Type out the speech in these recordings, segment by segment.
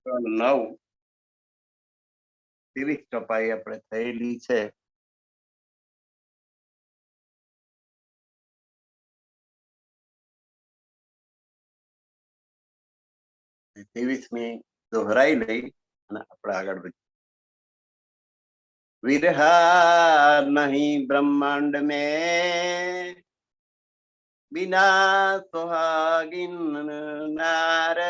9 30 ટપાઈ આપણે થયેલી છે. એ 23મી દોહરાઈ લઈ અને આપણે આગળ વધીએ. विरहा नहीं ब्रह्मांड में बिना सुहागिन नार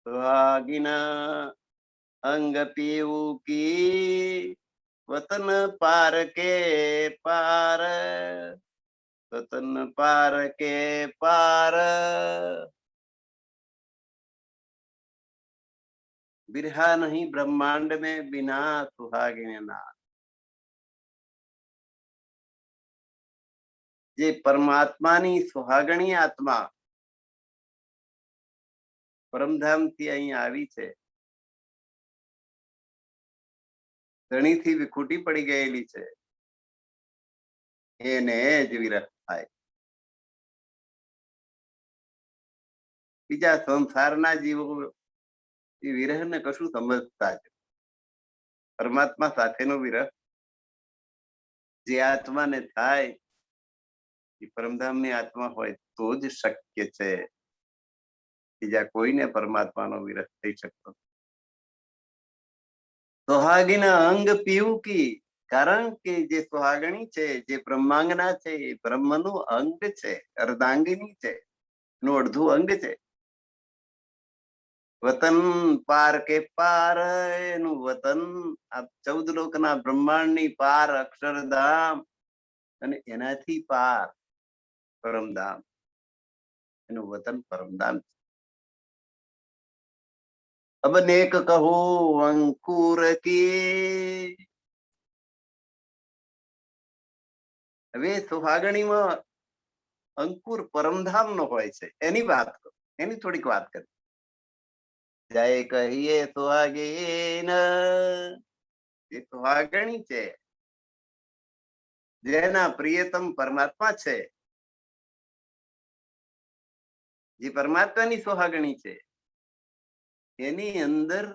सुहागिना अंग पीऊ की वतन पार के पार वतन पार के पार. बिरहा नहीं ब्रह्मांड में बिना सुहागिन नार. જે પરમાત્માની સુહાગણી આત્મા પરમધામ થી અહીં આવી છે, ધણીથી વિખૂટી પડી ગયેલી છે, એને જ વિરહ થાય. બીજા સંસારના જીવો એ વિરહ ને કશું સમજતા જ. પરમાત્મા સાથેનો વિરહ જે આત્માને થાય એ પરમધામની આત્મા હોય તો જ શક્ય છે. બીજા કોઈને પરમાત્માનો વિરહ થઈ શકતો. સુહાગીના અંગ પીવું કી, કારણ કે જે સુહાગણી છે, જે બ્રહ્માંગના છે, એ બ્રહ્મનું અંગ છે, અર્ધાંગિની છે, એનું અડધું અંગ છે. વતન પાર કે પાર, એનું વતન આ 14 લોકના બ્રહ્માંડની પાર અક્ષરધામ અને એનાથી પાર પરમધામ, એનું વતન પરમધામ છે. અબ નેક કહું અંકુર કી. હવે સુહાગણીમાં અંકુર પરમધામ નો હોય છે, એની વાત કરો, એની થોડીક વાત કરી. જય કહીએ સુહાગીન, એ સુહાગણી છે, જેના પ્રિયતમ પરમાત્મા છે, જે પરમાત્માની સુહાગણી છે, એની અંદર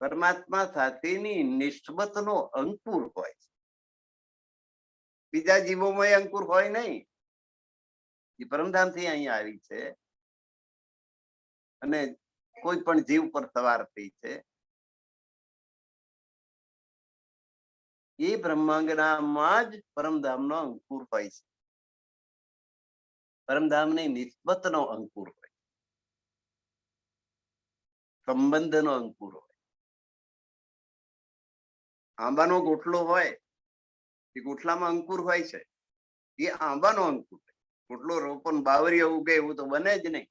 પરમાત્મા સાથેની નિસ્બતનો અંકુર હોય છે. બીજા જીવોમાં અંકુર હોય નહીં. એ પરમધામથી અહીં આવી છે અને કોઈ પણ જીવ પર સવાર થઈ છે. એ બ્રહ્માંગનામાં જ પરમધામનો અંકુર હોય છે. પરમધામની નિસ્બતનો અંકુર હોય, સંબંધનો અંકુર હોય. આંબાનો ગોટલો હોય, એ ગોટલામાં અંકુર હોય છે, એ આંબાનો અંકુર હોય. ગોટલો રોપણ બાવરીઓ ઉગે એવું તો બને જ નહીં.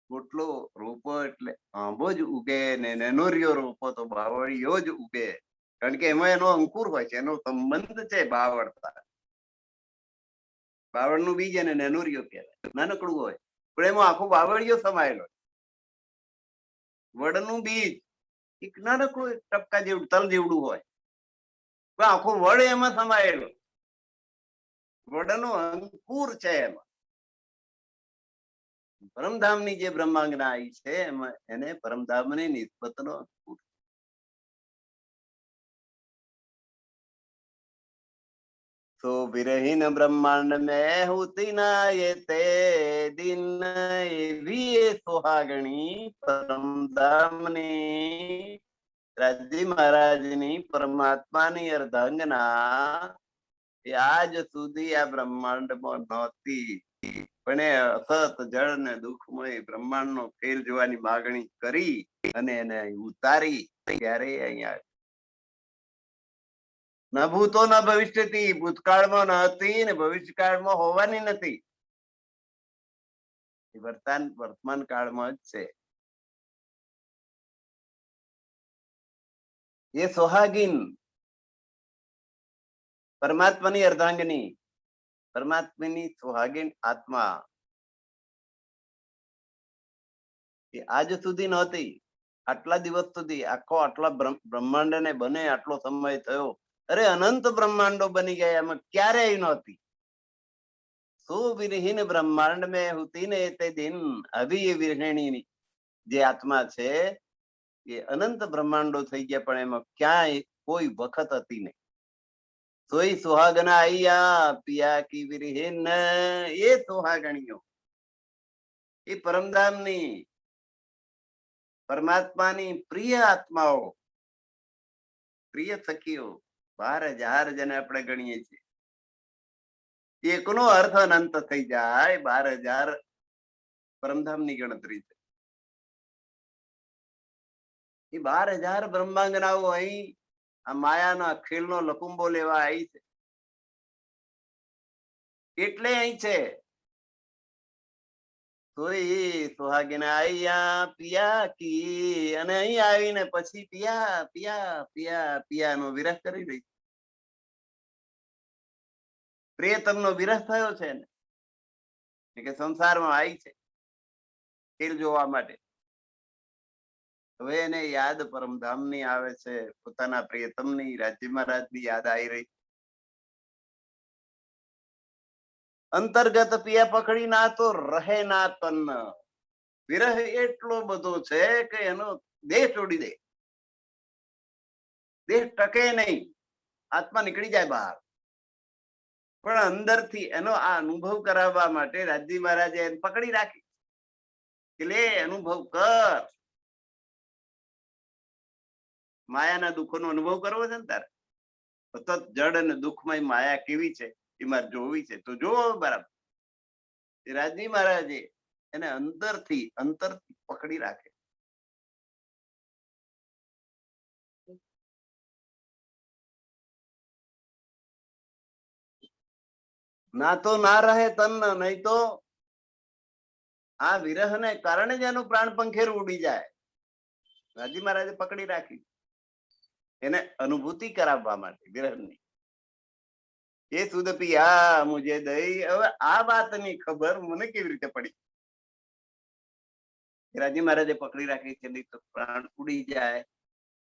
ગોટલો રોપો એટલે આંબો જ ઉગે, ને નેનોરિયો રોપો તો બાવળીઓ જ ઉગે, કારણ કે એમાં એનો અંકુર હોય છે, એનો સંબંધ છે બાવળતા. બાવળનું બીજ એને નેનોરિયો કહેવાય, નાનકડું હોય પણ એમાં આખું બાવળીઓ સમાયેલો. વડનું બીજ એક નાનકડું ટપકા જેવું, તલ જેવડું હોય, પણ આખું વડ એમાં સમાયેલો. વડનો અંકુર છે એમાં. પરમધામની જે બ્રહ્માંગના આવી છે, એમાં એને પરમધામની નિસ્બતનો અંકુર. तो विरहीन ब्रह्मांड में होती ना ये ते दिन, एवी ये सुहागणी परमधामनी राजी महाराजनी परमात्मानी અર્ધાંગના એ આજ સુધી આ બ્રહ્માંડમાં નહોતી. પણ એ અસત જળ ને દુઃખમય બ્રહ્માંડનો ખેલ જોવાની માગણી કરી અને એને ઉતારી. ત્યારે અહીંયા ન ભૂતો ન ભવિષ્યથી, ભૂતકાળમાં નથી ને ભવિષ્યકાળમાં હોવાની નથી. વર્તમાન કાળમાં જ છે. એ સુહાગીન પરમાત્માની અર્ધાંગની, પરમાત્માની સુહાગીન આત્મા એ આજ સુધી નહોતી. આટલા દિવસ સુધી, આટલા બ્રહ્માંડ ને બને આટલો સમય થયો, અરે અનંત બ્રહ્માંડો બની ગયા, એમાં ક્યારેય નહોતી. सो विरहीन ब्रह्માંડ में होती ने ते दिन अभी ये विरहिणी જે આત્મા છે એ અનંત બ્રહ્માંડો થઈ ગયા પણ એમાં ક્યાંય કોઈ વખત હતી નહીં. સોઈ સુહાગના આઈયા પિયા की विरहीन એ સુહાગણીઓ એ પરમધામની પરમાત્માની પ્રિય આત્માઓ પ્રિય સખીઓ 12,000 જેને આપણે ગણીએ છીએ એકનો અર્થ અનંત થઈ જાય 12,000 પરમધામની ગણતરી છે. એ 12,000 બ્રહ્માંગનાઓ અહીં આ માયાના ખેલનો લકુંબો લેવા આવી છે એટલે અહીં છે. તોય સુહાગીને આઈયા પિયા કી અને અહીં આવીને પછી પિયા પિયા પિયા પિયાનો વિરહ કરી રહી. પ્રિયતમનો વિરહ થયો છે ને કે સંસારમાં આવી છે ખેલ જોવા માટે. હવે એને યાદ પરમધામની આવે છે, પોતાના પ્રિયતમની રાજ્ય મહારાજની યાદ આવી રહી. અંતર્ગત પિયા પકડી ના તો રહે ના તન. વિરહ એટલો બધો છે કે એનો દેહ છોડી દે, દેહ ટકે નહીં, આત્મા નીકળી જાય બહાર. પણ અંદરથી એનો આ અનુભવ કરાવવા માટે રાજજી મહારાજે એને પકડી રાખી કે લે અનુભવ કર. માયાના દુઃખોનો અનુભવ કરવો છે ને તારે, સતત જડ અને દુઃખમય માયા કેવી છે એ મારે જોવી છે તો જો બરાબર. રાજજી મહારાજે એને અંતરથી પકડી રાખે. ના તો ના રહે તન, નહીં તો આ વિરહને કારણે જ એનું પ્રાણ પંખેર ઉડી જાય. રાજજી મહારાજે પકડી રાખી એને અનુભૂતિ કરાવવા માટે વિરહની. એ સુદ પિયા મુજે દઈ. હવે આ વાતની ખબર મને કેવી રીતે પડી? રાજજી મહારાજે પકડી રાખી છે નહીં તો પ્રાણ ઉડી જાય,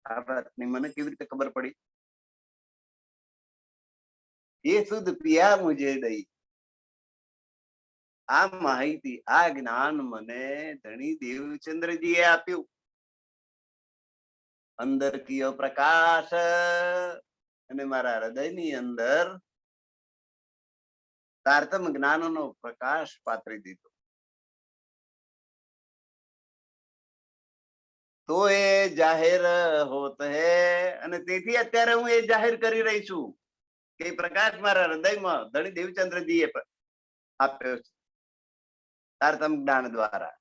આ વાતની મને કેવી રીતે ખબર પડી? એ સુદ પિયા મુજે દઈ. આ માહિતી, આ જ્ઞાન મને ધણી દેવચંદ્રજીએ આપ્યું. અંદર કયો પ્રકાશ અને મારા હૃદયની અંદર તારતમ જ્ઞાનનો પ્રકાશ પાથરી દીધો. તો એ જાહેર હોત હે, અને તેથી અત્યારે હું એ જાહેર કરી રહી છું કે પ્રકાશ મારા હૃદયમાં ધણી દેવચંદ્રજીએ આપ્યો છે તારતમ જ્ઞાન દ્વારા.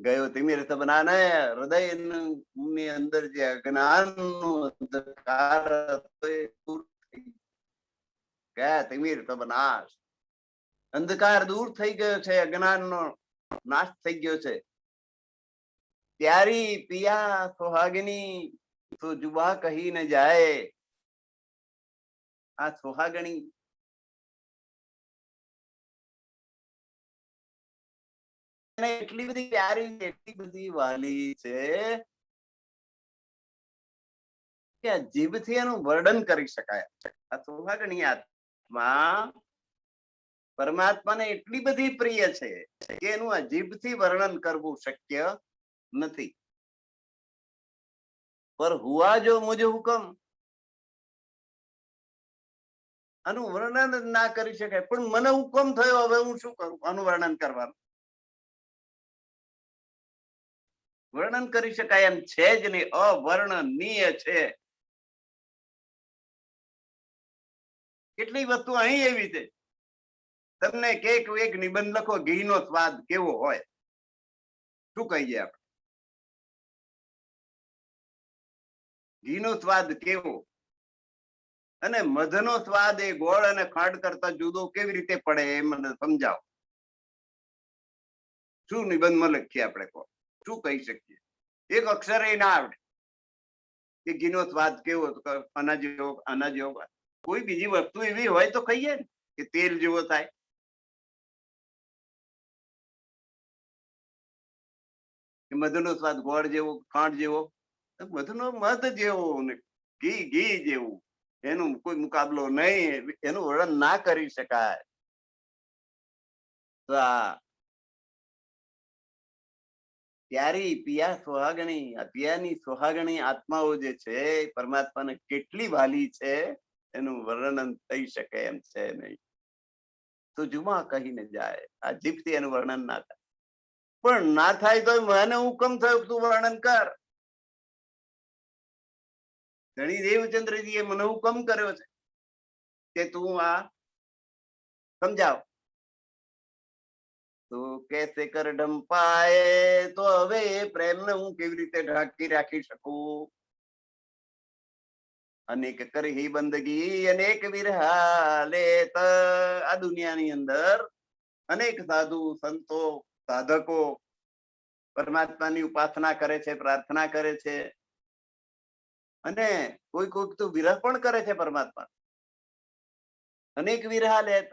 ગયો તિમિર તબનાને હૃદયની અંદર જે અજ્ઞાનનો અંધકાર હતો એ દૂર થઈ ગયા. તિમિર તબનાશ, અંધકાર દૂર થઈ ગયો છે, અજ્ઞાનનો નાશ થઈ ગયો છે. प्यारी पिया सुहागिनी तो जुबा कही न जाए. आ सुहागणी એટલી બધી પ્યારી, એટલી બધી વાલી છે કે જીભથી એનું વર્ણન કરી શકાય. આ સુહાગણી આત્મા પરમાત્માને એટલી બધી પ્રિય છે કે એનું આ જીભથી વર્ણન કરવું શક્ય નથી. પર હુઆ જો મુજે હુકમ, આનું વર્ણન ના કરી શકાય. પણ મને હુકમ થયો, હવે હું શું કરું? આનું વર્ણન કરવાનું વર્ણન કરી શકાય એમ છે જ નહીં, અવર્ણનીય છે. કેટલી વસ્તુ અહીં એવી છે. તમને એક નિબંધ લખો, ઘીનો સ્વાદ કેવો હોય, શું કહીએ આપણે? ઘીનો સ્વાદ કેવો અને મધનો સ્વાદ એ ગોળ અને ખાંડ કરતા જુદો કેવી રીતે પડે એ મને સમજાવો. શું નિબંધમાં લખીએ આપણે? શું કહી શકીએ? એક અક્ષર એ ના આવડે કે ઘીનો સ્વાદ કેવો, આના જેવો, આના જેવો. કોઈ બીજી વસ્તુ એવી હોય તો કહીએ ને કે તેલ જેવો થાય. મધનો સ્વાદ ગોળ જેવો, ખાંડ જેવો, મધનો મધ જેવો, ઘી જેવું. એનો કોઈ મુકાબલો નહીં, એનું વર્ણન ના કરી શકાય. તો આ પ્યારી પિયા સુહાગણી, આ પિયાની સુહાગણી આત્માઓ જે છે પરમાત્માને કેટલી વાલી છે એનું વર્ણન થઈ શકે એમ છે નહીં. તો જુમા કહીને જાય, આ જીભથી એનું વર્ણન ના થાય. પણ ના થાય તો મને હુકમ થયો તું વર્ણન કર. ધણી દેવચંદ્રજીએ મને હુકમ કર્યો છે કે તું આ સમજાવ. તો કેસે કર ઢંપાએ, તો હવે એ પ્રેમને હું કેવી રીતે ઢાંકી રાખી શકું. અનેક કરહી બંદગી અનેક વિરહા લેત, આ દુનિયાની અંદર અનેક સાધુ સંતો સાધકો પરમાત્માની ઉપાસના કરે છે, પ્રાર્થના કરે છે, અને કોઈ કોઈક તો વિરહ પણ કરે છે પરમાત્મા. અનેક વિરહા લેત,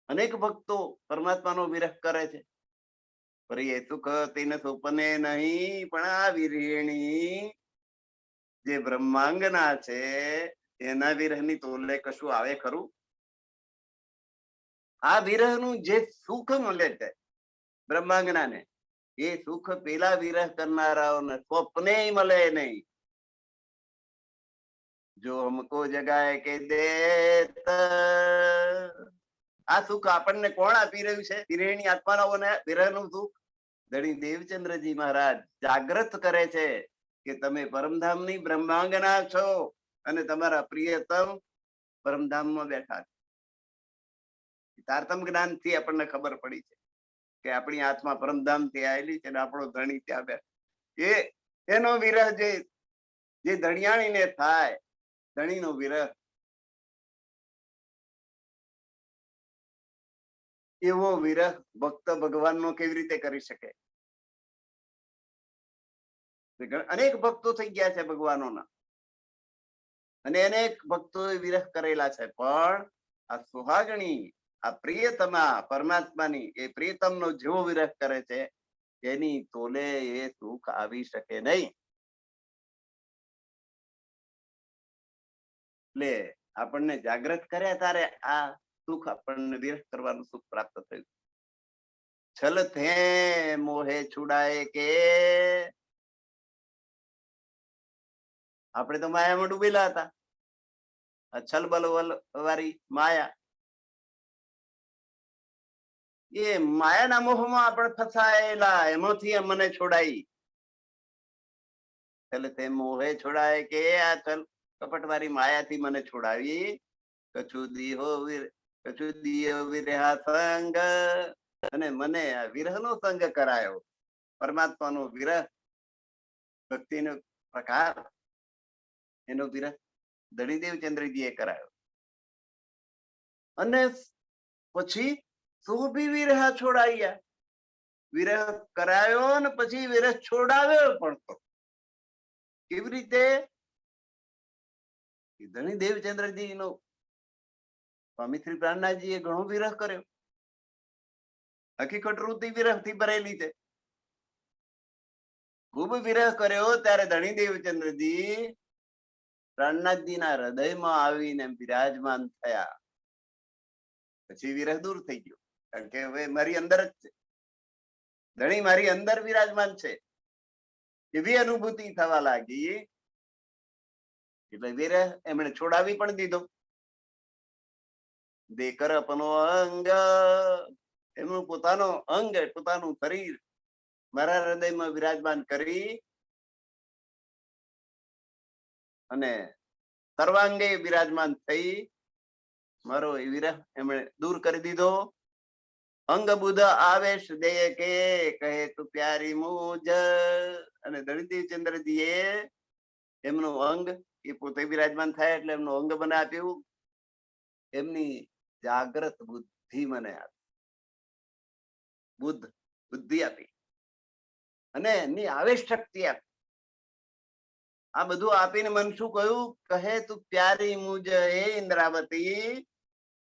અનેક ભક્તો પરમાત્માનો વિરહ કરે છે. પર એ સુખ તીન સુપને નહીં, પણ આ વિરહિણી જે બ્રહ્માંગના છે એના વિરહની તોલે કશું આવે ખરું? આ વિરહનું જે સુખ મળે છે બ્રહ્માંગનાને, એ સુખ પેલા વિરહ કરનારાઓને સ્વપ્ને મળે નહીં. જો હમકો જગાએ કે દેત, આ સુખ આપણને કોણ આપી રહ્યું છે? વિરહિણી આત્માઓને વિરહનું સુખ ધણી દેવચંદ્રજી મહારાજ જાગૃત કરે છે કે તમે પરમધામની બ્રહ્માંગના છો અને તમારા પ્રિયતમ પરમધામમાં બેઠા છો. તારતમ જ્ઞાન થી આપણને ખબર પડી છે કે આપણી આત્મા પરમધામ થી આવેલી છે અને આપણો ધણી ત્યાં બેઠો. એ એનો વિરહ જે ધણિયાણીને થાય, ધણીનો વિરહ, એવો વિરહ ભક્ત ભગવાનનો કેવી રીતે કરી શકે? અનેક ભક્તો થઈ ગયા છે ભગવાનોના, અને અનેક ભક્તોએ વિરહ કરેલા છે, પણ આ સુહાગણી, આ પ્રિયતમા પરમાત્માની, એ પ્રિયતમનો જેવો વિરહ કરે છે એની તોલે એ સુખ આવી શકે નહીં. એટલે આપણને જાગૃત કર્યા તારે આ સુખ આપણને વિરહ કરવાનું સુખ પ્રાપ્ત થયું. છલ થે મોહે છુડાય કે, આપણે તો માયામાં ડૂબેલા હતા. છલ બલ વાળી માયા, એ માયાના મોહમાં આપણે ફસાયેલા, એમાંથી મને છોડાઈ. છલ તે મોહે છોડાય કે, આ છલ કપટ વાળી માયાથી મને છોડાવી. કછુ દિયો વિરહા સંગ, અને મને આ વિરહનો સંગ કરાયો. પરમાત્માનો વિરહ, ભક્તિનો પ્રકાર, એનો વિરહ ધણી દેવચંદ્રજીએ કરાયો. અને પછી બી વિરહ છોડાયા. વિરહ કરાયો ને પછી વિરહ છોડાવ્યો પણ. તો કેવી રીતે? ધણી દેવચંદ્રજી નો સ્વામી શ્રી પ્રાણનાથજીએ ઘણો વિરહ કર્યો. હકીકત વૃત્તિ વિરહ થી ભરેલી છે. ખૂબ વિરહ કર્યો ત્યારે ધણી દેવચંદ્રજી પ્રાણનાથજીના હૃદયમાં આવીને બિરાજમાન થયા. પછી વિરહ દૂર થઈ ગયો, કારણ કે હવે મારી અંદર જ છે, ધણી મારી અંદર વિરાજમાન છે, એવી અનુભૂતિ થવા લાગી. એટલે વિરહ એમણે છોડાવી પણ દીધો. દેકર અપનો અંગ, એમનું પોતાનો અંગ, પોતાનું શરીર મારા હૃદયમાં વિરાજમાન કરી અને સર્વાંગે વિરાજમાન થઈ મારો એ વિરહ એમણે દૂર કરી દીધો. અંગ બુધ આવેશ દે કે કહે તું પ્યારી મુજ, અને ધણી દેવચંદ્રજી એ એમનું અંગ, એ પોતે વિરાજમાન થાય એટલે એમનું અંગ મને આપ્યું, એમની જાગ્રત બુદ્ધિ મને આપી, બુદ્ધિ આપી, અને એમની આવેશ શક્તિ આપી. આ બધું આપીને મન શું કહ્યું? કહે તું પ્યારી મુજ હે ઇન્દ્રાવતી,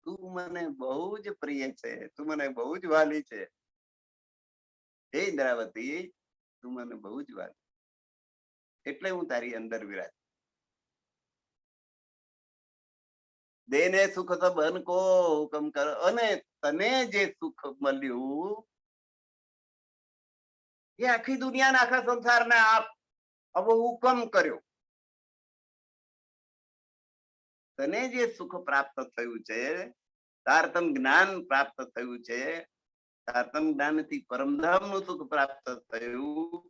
તું મને બહુ જ પ્રિય છે, તું મને બહુ જ વાલી છે. હે ઇન્દ્રાવતી, તું મને બહુ જ વાલી, એટલે હું તારી અંદર વિરાજ. દેને સુખ તો બન કો હુકમ કર, અને તને જે સુખ મળ્યું એ આખી દુનિયાના આખા સંસારને આપ હવે હુકમ કર્યો. તને જે સુખ પ્રાપ્ત થયું છે, તારતમ જ્ઞાન પ્રાપ્ત થયું છે, તારતમ જ્ઞાનથી પરમધામ નું સુખ પ્રાપ્ત થયું,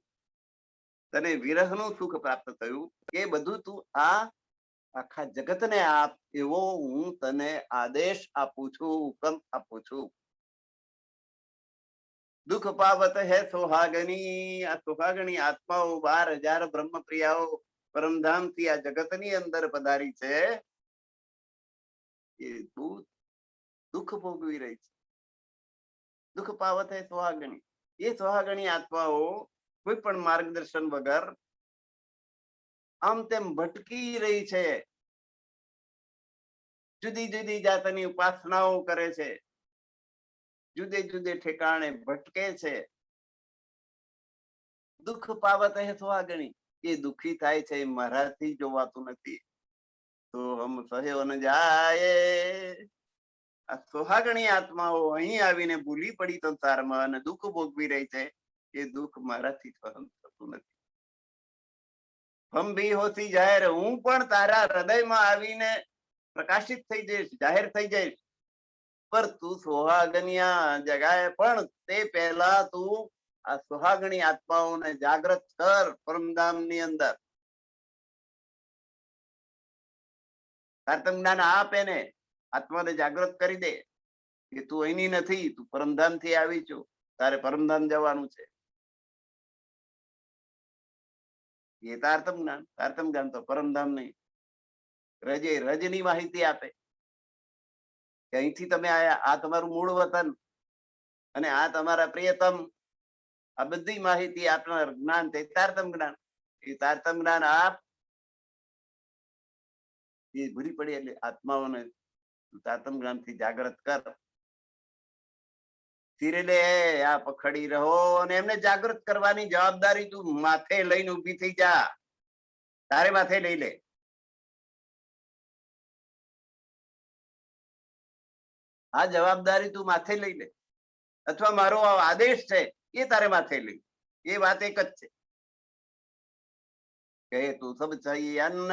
તને વિરહ નું સુખ પ્રાપ્ત થયું, એ બધું તું આ આખા જગતને આપ, એવો હું તને આદેશ આપું છું, હુકમ આપું છું. દુઃખ પાવત હે સોહાગની, આ સોહાગણી આત્માઓ 12,000 બ્રહ્મ પ્રિયાઓ પરમધામ થી આ જગત ની અંદર પધારી છે, એ દુઃખ ભોગવી રહી છે. દુઃખ પાવત હે સોહાગણી, એ સોહાગણી આત્માઓ કોઈ પણ માર્ગદર્શન વગર આમ તેમ ભટકી રહી છે, જુદી જુદી જાતની ઉપાસનાઓ કરે છે, જુદે જુદે ઠેકાણે ભટકે છે. દુઃખ પાવત હે સોહાગણી, એ દુઃખી થાય છે, મારાથી જોવાતું નથી. તો હમ સહ્યો ન જાય, આ સોહાગણી આત્માઓ અહીં આવીને ભૂલી પડી સંસારમાં અને દુઃખ ભોગવી રહી છે, એ દુઃખ મારાથી સહન થતું નથી. હમ ભી હોતી જાહેર, હું પણ તારા હૃદયમાં આવીને પ્રકાશિત થઈ જઈશ, જાહેર થઈ જઈશ, પર તું સોહાગનિયા જગાએ, પણ તે પહેલા તું આ સોહાગણી આત્માઓને જાગૃત કર પરમધામ ની અંદર. તારતમ જ્ઞાન આપે ને આત્માને જાગૃત કરી દે કે તું અહીંની નથી, તું પરમધામ થી આવી છું, તારે પરમધામ જવાનું છે. એ તારતમ જ્ઞાન તો પરમધામ નહીં. રજની માહિતી આપે કે અહીંથી તમે આયા, આ તમારું મૂળ વતન અને આ તમારા પ્રિયતમ, આ બધી માહિતી આપનાર જ્ઞાન તે તારતમ જ્ઞાન. એ તારતમ જ્ઞાન આપ, એ ભૂલી પડી એટલે આત્માઓને તારતમ જ્ઞાન થી જાગૃત કર. ધીરે આ પખડી રહો, અને એમને જાગૃત કરવાની જવાબદારી તું માથે લઈને ઉભી થઈ જા, તારે માથે લઈ લે. આ જવાબદારી તું માથે લઈ લે, અથવા મારો આદેશ છે એ તારે માથે લઈ. એ વાત એક જ છે કે તું સબ સહી અન્ન,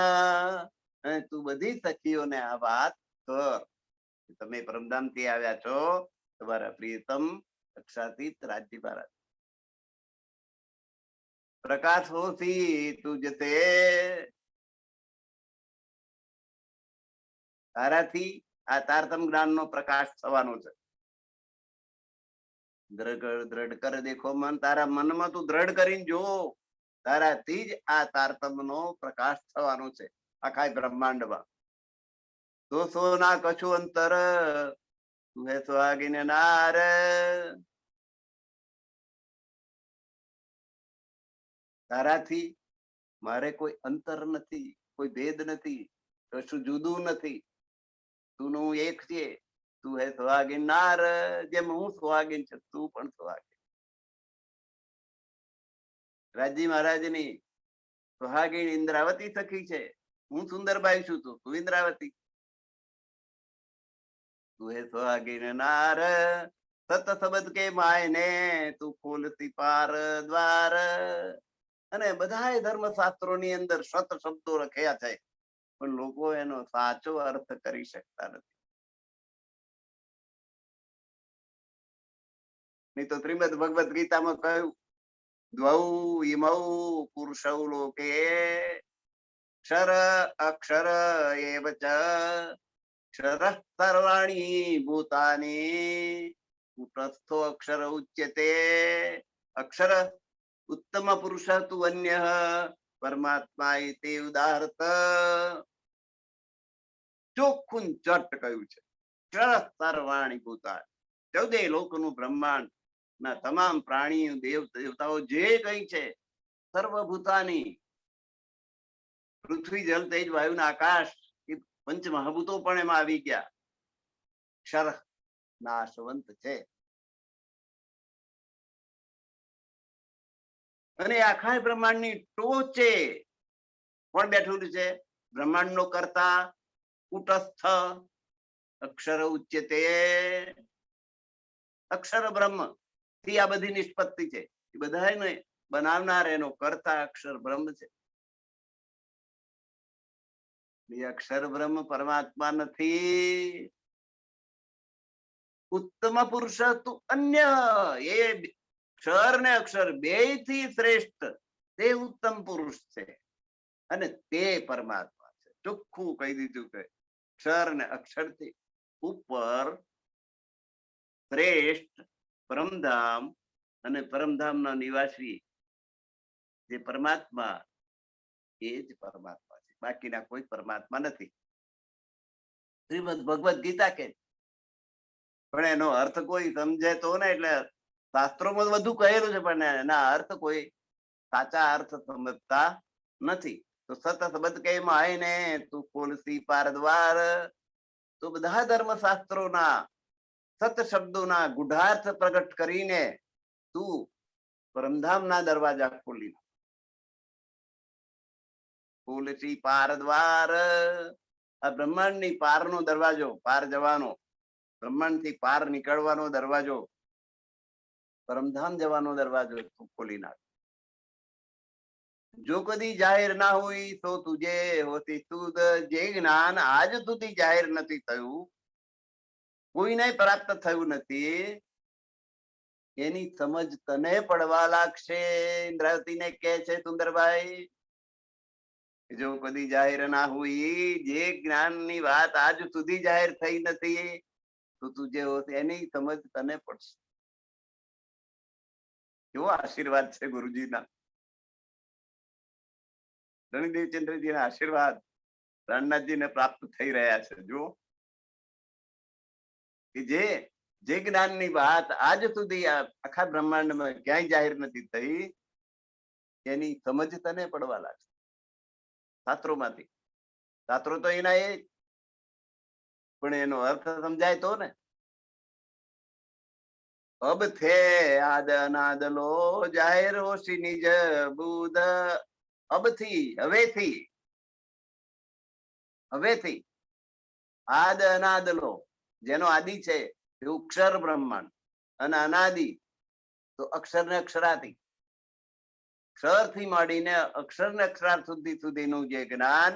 અને તું બધી સખીઓને આ વાત કર. તમે પરમધામ થી આવ્યા છો, તમારા પ્રિયતમ રક્ષાતીત રાજ્ય મહારાજ પ્રકાશ હોતી તુજતે, તારાથી આ તારતમ જ્ઞાન નો પ્રકાશ થવાનો છે. દ્રઢ કર દેખો મન, તારા મનમાં તું દ્રઢ કરીને જો, તારાથી જ આ તારતમ નો પ્રકાશ થવાનો છે આખા બ્રહ્માંડમાં. તો સોના કશું અંતર, તું હે સુહાગીને નાર. તારાથી મારે કોઈ અંતર નથી, કોઈ ભેદ નથી, કશું જુદું નથી. તું નું એક છે, તું હે સુહાગીન નાર, જેમ હું સુહાગીન છું તું પણ સુહાગીન. રાજી મહારાજની સુહાગીન ઇન્દ્રાવતી સખી છે, હું સુંદરબાઈ છું, તું ઇન્દ્રાવતી. તું હે સુહાગીન નાર, સત સબદ કે માયને, તું ખોલતી પાર દ્વાર. અને બધા ધર્મ શાસ્ત્રો ની અંદર સત શબ્દો લખ્યા છે, પણ લોકો એનો સાચો અર્થ કરી શકતા નથી. નહીં તો શ્રીમદ ભગવદ ગીતામાં કહ્યું, દ્વૌ ઇમૌ પુરુષૌ લોકે ક્ષર અક્ષર એવ ચ ક્ષરઃ સર્વાણી ભૂતાની કુટસ્થો અક્ષર ઉચ્યતે. અક્ષર ઉત્તમ પુરુષ તું અન્ય પરમાત્મા તે ઉદાહરત. ચોખ્ખું ચટ કહ્યું છે, ક્ષર સર્વાણી ભૂતાની, 14 લોકનું બ્રહ્માંડ ના તમામ પ્રાણીઓ દેવતાઓ જે કઈ છે, સર્વભૂતાની, પૃથ્વી જલ તેજ વાયુ ના આકાશ, એ પંચ મહાભૂતો પણ એમાં આવી ગયા. ક્ષર નાશવંત છે, અને આખા બ્રહ્માંડ ની ટોચે કોણ બેઠું છે? બ્રહ્માંડ નો કરતા કુટસ્થ અક્ષર ઉચ્યતે, અક્ષર બ્રહ્મ થી આ બધી નિષ્પત્તિ છે. એ બધાને બનાવનાર એનો કરતા અક્ષર બ્રહ્મ છે. એ અક્ષર બ્રહ્મ પરમાત્મા નથી. ઉત્તમ પુરુષ તું અન્ય, એ અક્ષર ને અક્ષર બે થી શ્રેષ્ઠ તે ઉત્તમ પુરુષ છે અને તે પરમાત્મા છે. ચોખ્ખું કહી દીધું કે અક્ષર ને અક્ષર થી ઉપર શ્રેષ્ઠ પરમધામ અને પરમધામ ના નિવાસી જે પરમાત્મા એ જ પરમાત્મા છે, બાકીના કોઈ પરમાત્મા નથી. શ્રીમદ ભગવદ ગીતા કે પણ એનો અર્થ કોઈ સમજે તો ને, એટલે શાસ્ત્રોમાં વધુ કહેલું છે પણ એના અર્થ કોઈ સાચા અર્થ સમજતા નથી. તો સત શબ્દ કેમ આય ને તું ખોલસી પાર દ્વાર, તો બધા ધર્મ શાસ્ત્રોના સત શબ્દોના ગુઢાર્થ પ્રગટ કરીને તું પરમધામના દરવાજા ખોલી. ખોલસી પાર દ્વાર, આ બ્રહ્માંડની પારનો દરવાજો, પાર જવાનો, બ્રહ્માંડ થી પાર નીકળવાનો દરવાજો, પરમધામ જવાનો દરવાજો તું ખોલી નાખ. જો કદી જાહેર ના હોય તો તુજે હોતી સુદ, જે જ્ઞાન આજ સુધી જાહેર નથી થયું, કોઈને પ્રાપ્ત થયું નથી, એની સમજ તને પડવા લાગશે. ઇન્દ્રાવતીને કહે છે સુંદરભાઈ, જો કદી જાહેર ના હોય, જે જ્ઞાનની વાત આજ સુધી જાહેર થઈ નથી, તો તુજે હોતી, એની સમજ તને પડશે. કેવો આશીર્વાદ છે ગુરુજીના, રણદેવચંદ્રજીના આશીર્વાદ રામનાથજીને પ્રાપ્ત થઈ રહ્યા છે. જો કે જે જ્ઞાનની વાત આજ સુધી આખા બ્રહ્માંડમાં ક્યાંય જાહેર નથી થઈ, એની સમજ તને પડવા લાગશે શાસ્ત્રોમાંથી. શાસ્ત્રો તો એના એ, પણ એનો અર્થ સમજાય તો ને. અબ થે આદ અનાદ લો જાહેર હોશી નિજ બુધ, અબથી હવેથી, હવેથી આદ અનાદ લો, જેનો આદિ છે એ અક્ષર બ્રહ્માંડ, અને અનાદિ તો અક્ષર ને અક્ષરાથી, ક્ષર થી માંડીને અક્ષર ને અક્ષરાર્થ સુધીનું જે જ્ઞાન,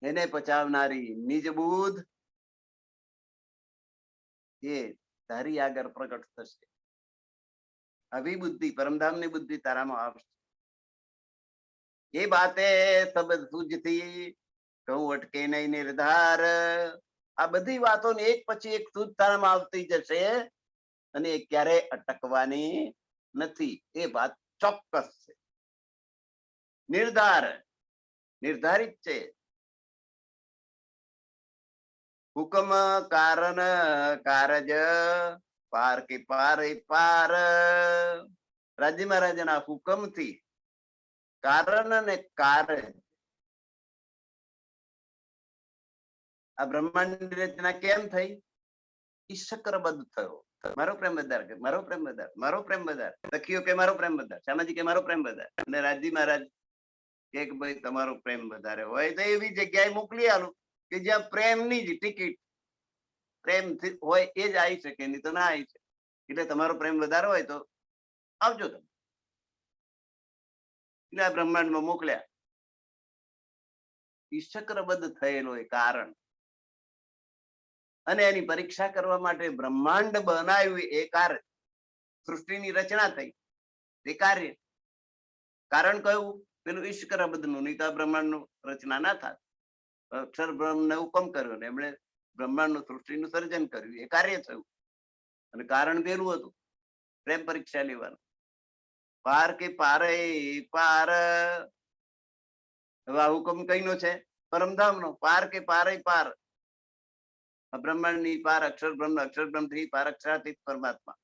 એને પચાવનારી નિજ બુદ્ધ એ તારી આગળ પ્રગટ થશે. આવી બુદ્ધિ, પરમધામની બુદ્ધિ તારામાં આવશે. એ બાતે સબ સૂઝતી કહું અટકે નહીં નિર્ધાર, આ બધી વાતો એક પછી એક સૂઝ તારામાં આવતી જશે અને એ ક્યારેય અટકવાની નથી. એ વાત ચોક્કસ છે, નિર્ધાર, નિર્ધારિત છે. હુકમ કારણ કારજ પાર કે પાર પાર, રાજી મહારાજના હુકમ થી કારણ અને કાર્ય, આ બ્રહ્માંડ રચના કેમ થઈ? ઈશકરબદ્ધ થયો. મારો પ્રેમ વધાર, મારો પ્રેમ વધાર, મારો પ્રેમ વધાર. લખીઓ કે મારો પ્રેમ વધાર, શામાજી કે મારો પ્રેમ વધાર, અને રાજી મહારાજ કે ભાઈ તમારો પ્રેમ વધારે હોય તો એવી જગ્યાએ મોકલી આલું કે જ્યાં પ્રેમની જ ટિકિટ, પ્રેમ હોય એ જ આવી શકે, નહીં તો ના આવી શકે. એટલે તમારો પ્રેમ વધારે હોય તો આવજો તમે. એટલે આ બ્રહ્માંડમાં મોકલ્યા. ઈશકરબદ્ધ થયેલો એ કારણ, અને એની પરીક્ષા કરવા માટે બ્રહ્માંડ બનાવ્યું એ કાર્ય, સૃષ્ટિની રચના થઈ એ કાર્ય. કારણ કયું? પેલું ઈશકરબદ્ધ નું, નહીં તો બ્રહ્માંડ નું રચના ના થાય. અક્ષર બ્રહ્મને હુકમ કર્યો ને એમણે બ્રહ્માંડ નું સૃષ્ટિનું સર્જન કર્યું, એ કાર્ય થયું. અને કારણ પેલું હતું, પ્રેમ પરીક્ષા લેવાનું. પાર કે પારે પાર, હવે આ હુકમ કઈનો છે? પરમધામ નો. પાર કે પારે પાર, બ્રહ્માંડ ની પાર અક્ષર બ્રહ્મ, અક્ષર બ્રહ્મ થી પાર અક્ષરાતીત પરમાત્મા,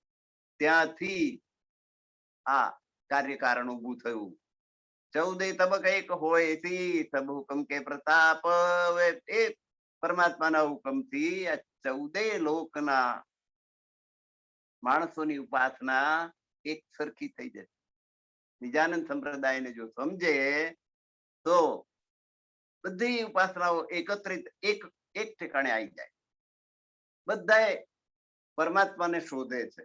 ત્યાંથી આ કાર્ય કારણ ઉભું થયું. 14 તબક એક હોય થી સબ હુકમ કે પ્રતાપ, એ પરમાત્માના હુકમથી આ 14 લોકના માણસોની ઉપાસના એક સરખી થઈ જશે. નિજાનંદ સંપ્રદાયને જો સમજે તો બધી ઉપાસનાઓ એકત્રિત એક એક ઠેકાણે આવી જાય. બધાએ પરમાત્માને શોધે છે.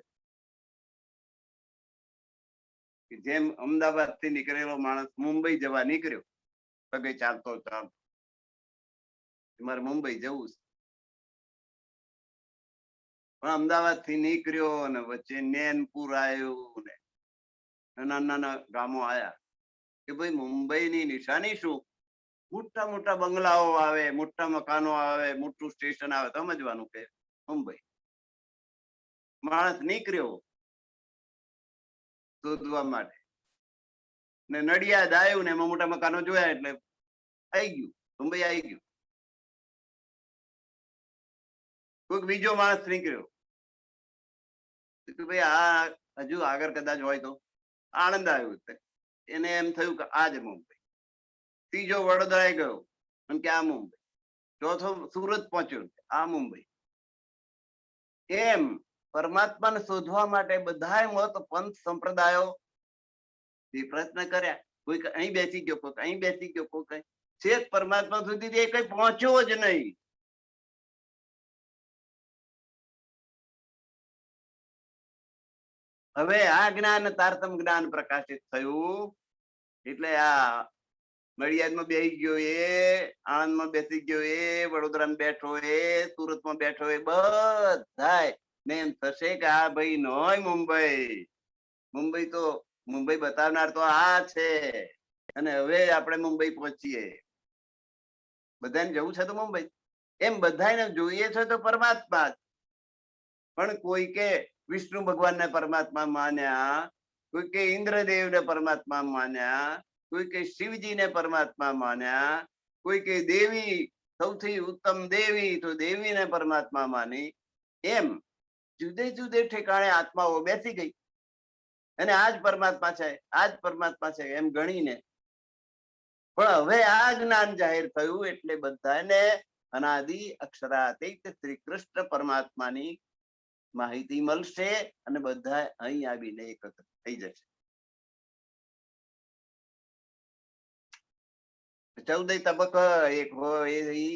જેમ અમદાવાદ થી નીકળેલો માણસ મુંબઈ જવા નીકળ્યો, પગે ચાલતો ચાલતો, મારે મુંબઈ જવું છે. પણ અમદાવાદ થી નીકળ્યો અને વચ્ચે નેનપુર આવ્યું ને નાના નાના ગામો આયા કે ભાઈ મુંબઈની નિશાની શું? મોટા મોટા બંગલાઓ આવે, મોટા મકાનો આવે, મોટું સ્ટેશન આવે, સમજવાનું કે મુંબઈ. માણસ નીકળ્યો શોધવા માટે ને નડિયાદ આવ્યું ને એમાં મોટા મકાનો જોયા એટલે આવી ગયું, મુંબઈ આવી ગયું. કોઈક બીજો માણસ નીકળ્યો કે ભાઈ આ હજુ આગળ કદાચ હોય તો આણંદ આવ્યું, એને એમ થયું કે આ જ મુંબઈ. ત્રીજો વડોદરા ગયો અને કે આ મુંબઈ. ચોથો સુરત પહોંચ્યો, આ મુંબઈ. એમ પરમાત્માને શોધવા માટે બધા મત પંથ સંપ્રદાયો પ્રયત્ન કર્યા. કોઈક અહીં બેસી ગયો, કોઈક અહીં બેસી ગયો, કોઈક છેક પરમાત્મા સુધી એ કઈ પહોંચ્યો જ નહીં. હવે આ જ્ઞાન તારતમ જ્ઞાન પ્રકાશિત થયું એટલે આ નડિયાદમાં બેસી ગયો એ, આણંદમાં બેસી ગયો એ, વડોદરામાં બેઠો એ, સુરતમાં બેઠો એ, બધાય ને એમ થશે કે આ ભાઈ નોય મુંબઈ. મુંબઈ તો મુંબઈ બતાવનાર તો આ છે અને હવે આપણે મુંબઈ પહોંચીએ. બધાને જવું છે તો મુંબઈ. એમ બધાને જોઈએ છે તો પરમાત્મા. પણ કોઈ કે વિષ્ણુ ભગવાનને પરમાત્મા માન્યા, કોઈ કે ઇન્દ્રદેવને પરમાત્મા માન્યા, કોઈ કે શિવજીને પરમાત્મા માન્યા, કોઈ કે દેવી સૌથી ઉત્તમ દેવી તો દેવીને પરમાત્મા માની. એમ જુદે જુદે ઠેકાણે આત્માઓ બેસી ગઈ અને આજ પરમાત્મા છે, આજ પરમાત્મા છે એમ ગણીને. પણ હવે આ જ્ઞાન જાહેર થયું એટલે બધાને અનાદિ અક્ષરાતીત શ્રી કૃષ્ણ પરમાત્માની માહિતી મળશે અને બધા અહીં આવીને એકત્ર થઈ જશે. 14 તબક્કા એક હોય એ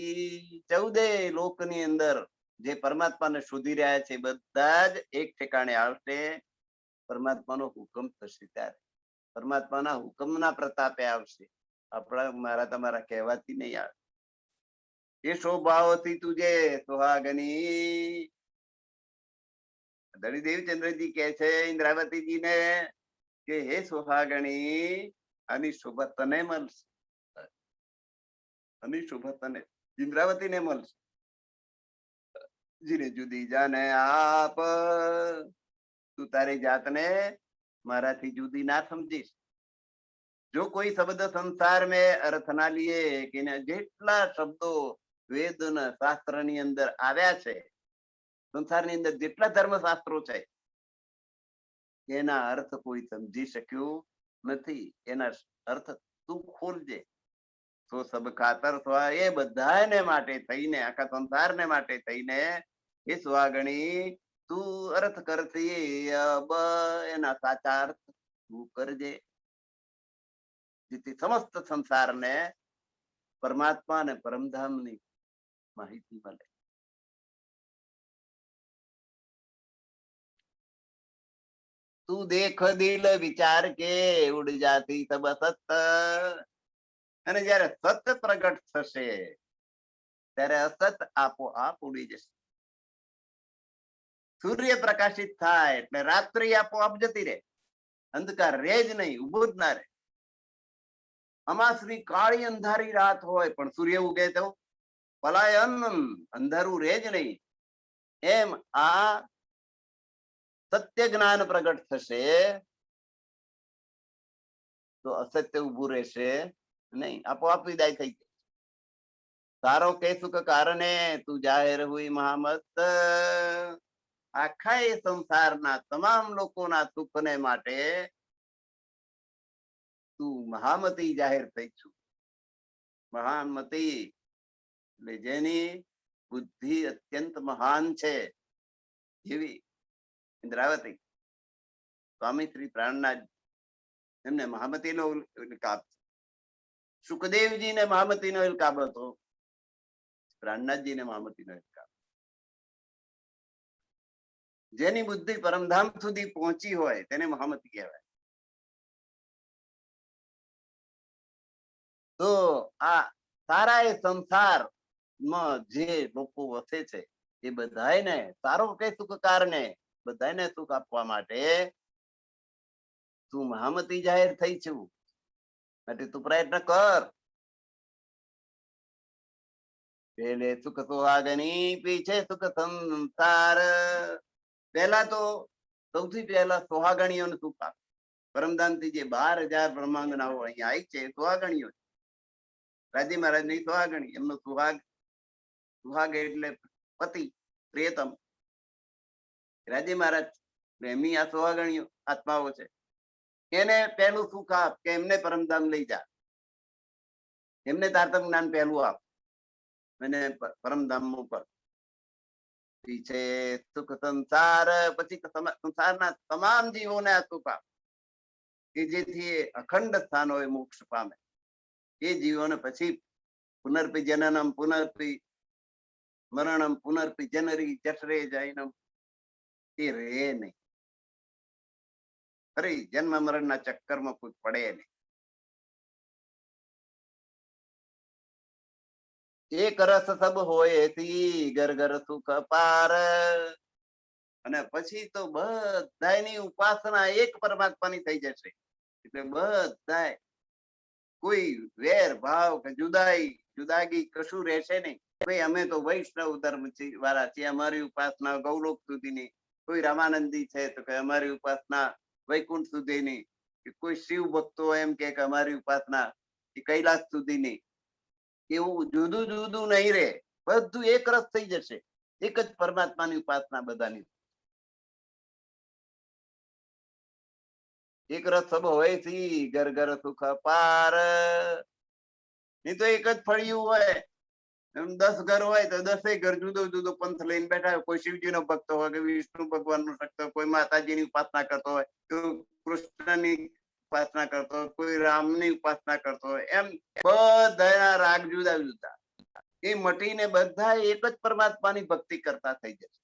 14 લોકની અંદર જે પરમાત્માને શોધી રહ્યા છે બધા જ એક ઠેકાણે આવશે. પરમાત્માનો હુકમ થશે ત્યારે પરમાત્માના હુકમના પ્રતાપે આવશે. આપણા મારા તમારા કહેવાથી નહીં આવે. એ સ્વભાવથી તુજે સુહાગની. ધણી દેવચંદ્રજી કહે છે ઇન્દ્રાવતીજીને કે હે સુહાગણી, આની શોભા તને મળશે, આની શોભા તને ઇન્દ્રાવતીને મળશે. જીને જુદી જાને આપ, તું તારી જાતને મારાથી જુદી ના સમજીશ. જો કોઈ શબ્દ સંસાર में अर्थ ना लिए કે જેટલા શબ્દો વેદ શાસ્ત્ર ની અંદર આવ્યા છે, સંસારની અંદર જેટલા ધર્મશાસ્ત્રો છે એના અર્થ કોઈ સમજી શક્યું નથી. એના અર્થ તું ખોલજે. તો સબ ખાતર એ બધાને માટે થઈને, આખા સંસારને માટે થઈને એ સ્વાગણી તું અર્થ કરતી એના સાચા અર્થ તું કરજે, જેથી સમસ્ત સંસારને પરમાત્મા અને પરમધામની માહિતી મળે. તું દેખ દિલ વિચાર કે ઉડ જાતી તબ અસત. અને જયારે સત પ્રગટ થશે ત્યારે અસત આપોઆપ ઉડી જશે. સૂર્ય પ્રકાશિત થાય એટલે રાત્રિ આપોઆપ જતી રહે, અંધકાર રે જ નહીં, ઉભો જ ના રહે. અમાસની કાળી અંધારી રાત હોય પણ સૂર્ય ઉગે તો પલાયન, અંધારું રે જ નહીં. એમ આ સત્ય જ્ઞાન પ્રગટ થશે તો અસત્ય ઉભું રહેશે નહીં, આપોઆપ વિદાય થઈ જાય. તારો કે સુખ કારણે તું જાહેર હુઈ મહામત. આખા એ સંસારના તમામ લોકોના સુખને માટે તું મહામતી જાહેર થઈ છું. મહામતી એટલે જેની બુદ્ધિ અત્યંત મહાન છે એવી ઇન્દ્રાવતી. સ્વામી શ્રી પ્રાણનાથ એમને મહામતી નો કાપ. સુખદેવજીને મહામતીનો ઇલકાબ હતો, પ્રાણનાથજીને મહામતીનો ઇલકાબ. જેની બુદ્ધિ પરમધામ સુધી પહોંચી હોય તેને મહામતી કહેવાય. તો આ સારા એ સંસારમાં જે લોકો વસે છે એ બધાને સારો કે સુખકારને બધાને સુખ આપવા માટે તું મહામતી જાહેર થઈ છું, માટે તું પ્રયત્ન કર. પેલે સુખ સુહાગની પીછે સુખ સંસાર. પહેલા તો સૌથી પહેલા સુહાગણીઓને સુખ આપ. પરમધામથી જે 12,000 બ્રહ્માંગનાઓ અહીંયા આવી છે સુહાગણીઓ. રાજી મહારાજ ની સુહાગણી, એમનો સુહાગ, સુહાગ એટલે પતિ, પ્રિયતમ. રાજી મહારાજ એમની આ સુહાગણીઓ આત્માઓ છે. એને પહેલું સુખ આપ કે એમને પરમધામ લઈ જા, એમને તારતમ જ્ઞાન પહેલું આપ અને પરમધામ ઉપર. પીછે સુખ સંસાર, પછી સંસારના તમામ જીવોને આ સુખ આપ કે જેથી અખંડ સ્થાન હોય, મોક્ષ પામે. એ જીવોને પછી પુનર્પિ જનનમ પુનર્પિ મરણમ પુનર્પિ જનરી જઠરે જૈનમ એ રહે નહીં. ફરી જન્મ મરણના ચક્કરમાં કોઈ પડે નહીં. એક રસ સબ હોય એથી ઘર ઘર સુખ પાર. અને પછી તો બધાની ઉપાસના એક પરમાત્માની થઈ જશે. એટલે બધા કોઈ વેર ભાવ કે જુદાગી કશું રહેશે નહીં. ભાઈ અમે તો વૈષ્ણવ ધર્મ વાળા છીએ, અમારી ઉપાસના ગૌલોક સુધીની. કોઈ રામાનંદી છે તો કે અમારી ઉપાસના વૈકુંઠ સુધીની. કોઈ શિવ ભક્તો એમ કે અમારી ઉપાસના કૈલાસ સુધીની. એવું જુદું જુદું નહીં રે, બધું એક રસ થઈ જશે. એક જ પરમાત્માની ઉપાસના બધાની. એક રસ સબ હોય થી ઘર ઘર સુખ પાર. નહીં તો એક જ ફળિયું હોય, 10 ઘર હોય તો 10 ઘર જુદો જુદો પંથ લઈને બેઠા હોય. કોઈ શિવજી નો ભક્ત હોય કે વિષ્ણુ ભગવાન નો ભક્ત હોય, કોઈ માતાજીની ઉપાસના કરતો હોય, કોઈ કૃષ્ણની ઉપાસના કરતો હોય, કોઈ રામની ઉપાસના કરતો હોય. એમ બધાના રાગ જુદા જુદા. એ મટીને બધા એક જ પરમાત્માની ભક્તિ કરતા થઈ જશે.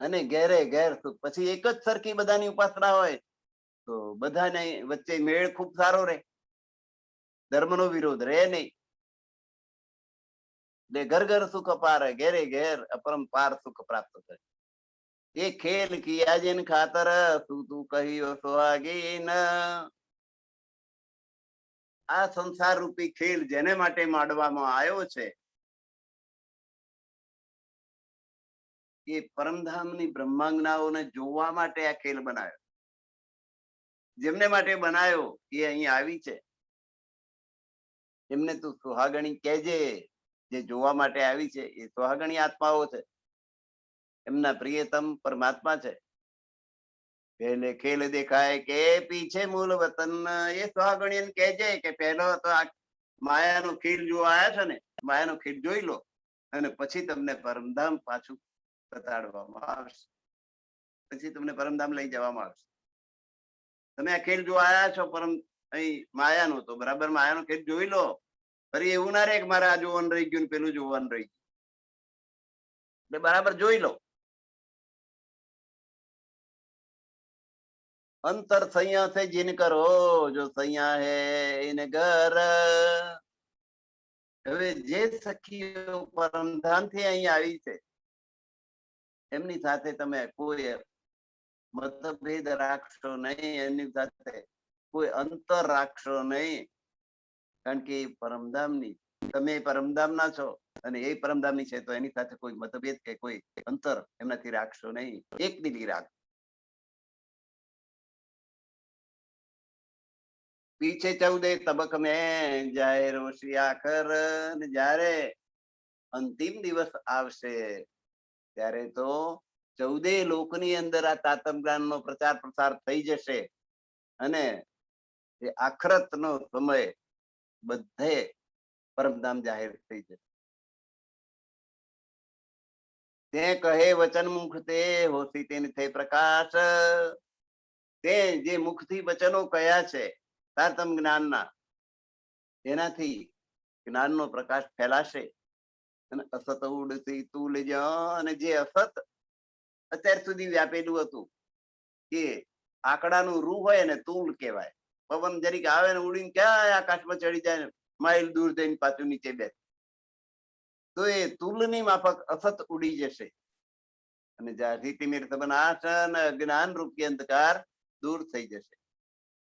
અને ઘેરે ઘેર સુખ. પછી એક જ સરખી બધાની ઉપાસના હોય તો બધાને વચ્ચે મેળ ખૂબ સારો રહે, ધર્મનો વિરોધ રહે નહીં. એટલે ઘર ઘર સુખ અપાર, ઘેરે ઘેર અપરંપાર સુખ પ્રાપ્ત થાય. એ ખેલ કિયા જેન ખાતર તું તું કહ્યો સુહાગીન. આ સંસાર રૂપી ખેલ જેને માટે માંડવામાં આવ્યો છે એ પરમધામની બ્રહ્માંગનાઓને જોવા માટે આ ખેલ બનાવ્યો. જેમને માટે બનાવ્યો એ અહીં આવી છે. એમને તું સુહાગણી કહેજે. જે જોવા માટે આવી છે એ સુહાગણી આત્માઓ છે, એમના પ્રિયતમ પરમાત્મા છે. પહેલે ખેલ દેખાય કે પીછે મૂળ વતન. એ સુહાગણી કહેજે કે પહેલો તો આ માયાનો ખેલ જોવા આવ્યા છે ને, માયાનો ખેલ જોઈ લો અને પછી તમને પરમધામ પાછું બતાડવામાં આવશે. પછી તમને પરમધામ લઈ જવામાં આવશે. તમે આ ખેલ જોવા આવ્યા છો પરમ અહીં માયાનો, તો બરાબર માયાનો ખેલ જોઈ લો. ફરી એવું ના રે કે મારે આ જોવાનું રહી ગયું, પેલું જોવાનું રહી ગયું. એટલે બરાબર જોઈ લો. અંતર સૈયા સે જીન કરો જો સૈયા હે ઇન ઘર. હવે જે સખીઓ પરમધામ થી અહીં આવી છે એમની સાથે તમે કોઈ મતભેદ રાખશો નહીં, એમની સાથે કોઈ અંતર રાખશો નહીં. કારણ કે પરમધામની, તમે પરમધામના છો અને એ પરમધામની છે, તો એની સાથે કોઈ મતભેદ કે કોઈ અંતર એમનાથી રાખશો નહીં. એક દિલી રાખ. પીછે 14 તબક મેં જાહેર હોશી આખર. જ્યારે અંતિમ દિવસ આવશે ત્યારે તો 14 લોકની અંદર આ તાતમ જ્ઞાન નો પ્રચાર પ્રસાર થઈ જશે અને એ આખરત નો સમય બધે પરમધામ જાહેર થઈ જશે. તે કહે વચન મુખ તે હોશી તેને થઈ પ્રકાશ. તે જે મુખથી વચનો કયા છે તારતમ જ્ઞાનના, એનાથી જ્ઞાનનો પ્રકાશ ફેલાશે અને અસત ઉડતી તુલ અને જે અસત અત્યાર સુધી વ્યાપેલું હતું કે આંકડાનું રૂ હોય ને તુલ કહેવાય. પવન જરીક આવે ને ઉડીને ક્યાં આકાશમાં ચડી જાય, માઇલ દૂર જઈને પાછું નીચે બેસે, તો એ તુલની માફક અસત ઉડી જશે અને જ્યાંથી તિમિર તબનાશન અજ્ઞાન રૂપી અંધકાર દૂર થઈ જશે.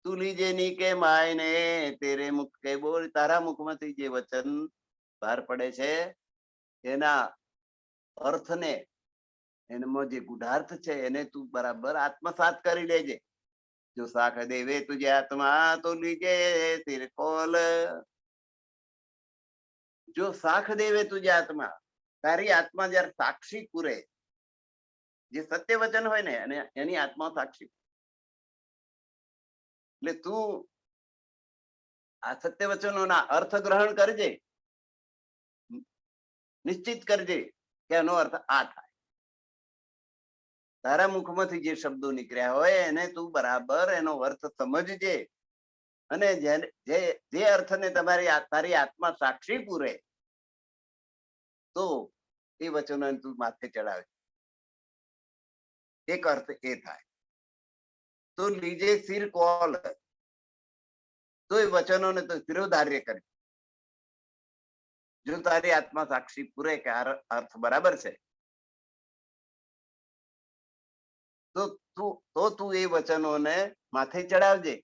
તુલી જેની કે માયને તેરે મુખ કે બોલ, તારા મુખમાંથી જે વચન બહાર પડે છે એના અર્થને, એનામાં જે ગુઢાર્થ છે એને તું બરાબર આત્મસાત કરી લેજે. જો સાખ દેવે તુજે આત્મા તો લીજે તિરકોલ. જો સાખ દેવે તુજે આત્મા, તારી આત્મા જયારે સાક્ષી પૂરે, જે સત્ય વચન હોય ને અને એની આત્મા સાક્ષી, એટલે તું આ સત્ય વચનોના અર્થ ગ્રહણ કરજે, નિશ્ચિત કરજે કે એનો અર્થ આ થાય. તારા મુખમાંથી જે શબ્દો નીકળ્યા હોય એને તું બરાબર એનો અર્થ સમજજે અને જે અર્થને તારી આત્મા સાક્ષી પૂરે તો એ વચનો તું માથે ચડાવે. એક અર્થ એ થાય. તો લીજે સિર કોલ, તો એ વચનોને તો શિરોધાર્ય કરે. જો તારી આત્મા સાક્ષી પૂરે કે અર્થ બરાબર છે તો તું એ વચનોને માથે ચડાવજે,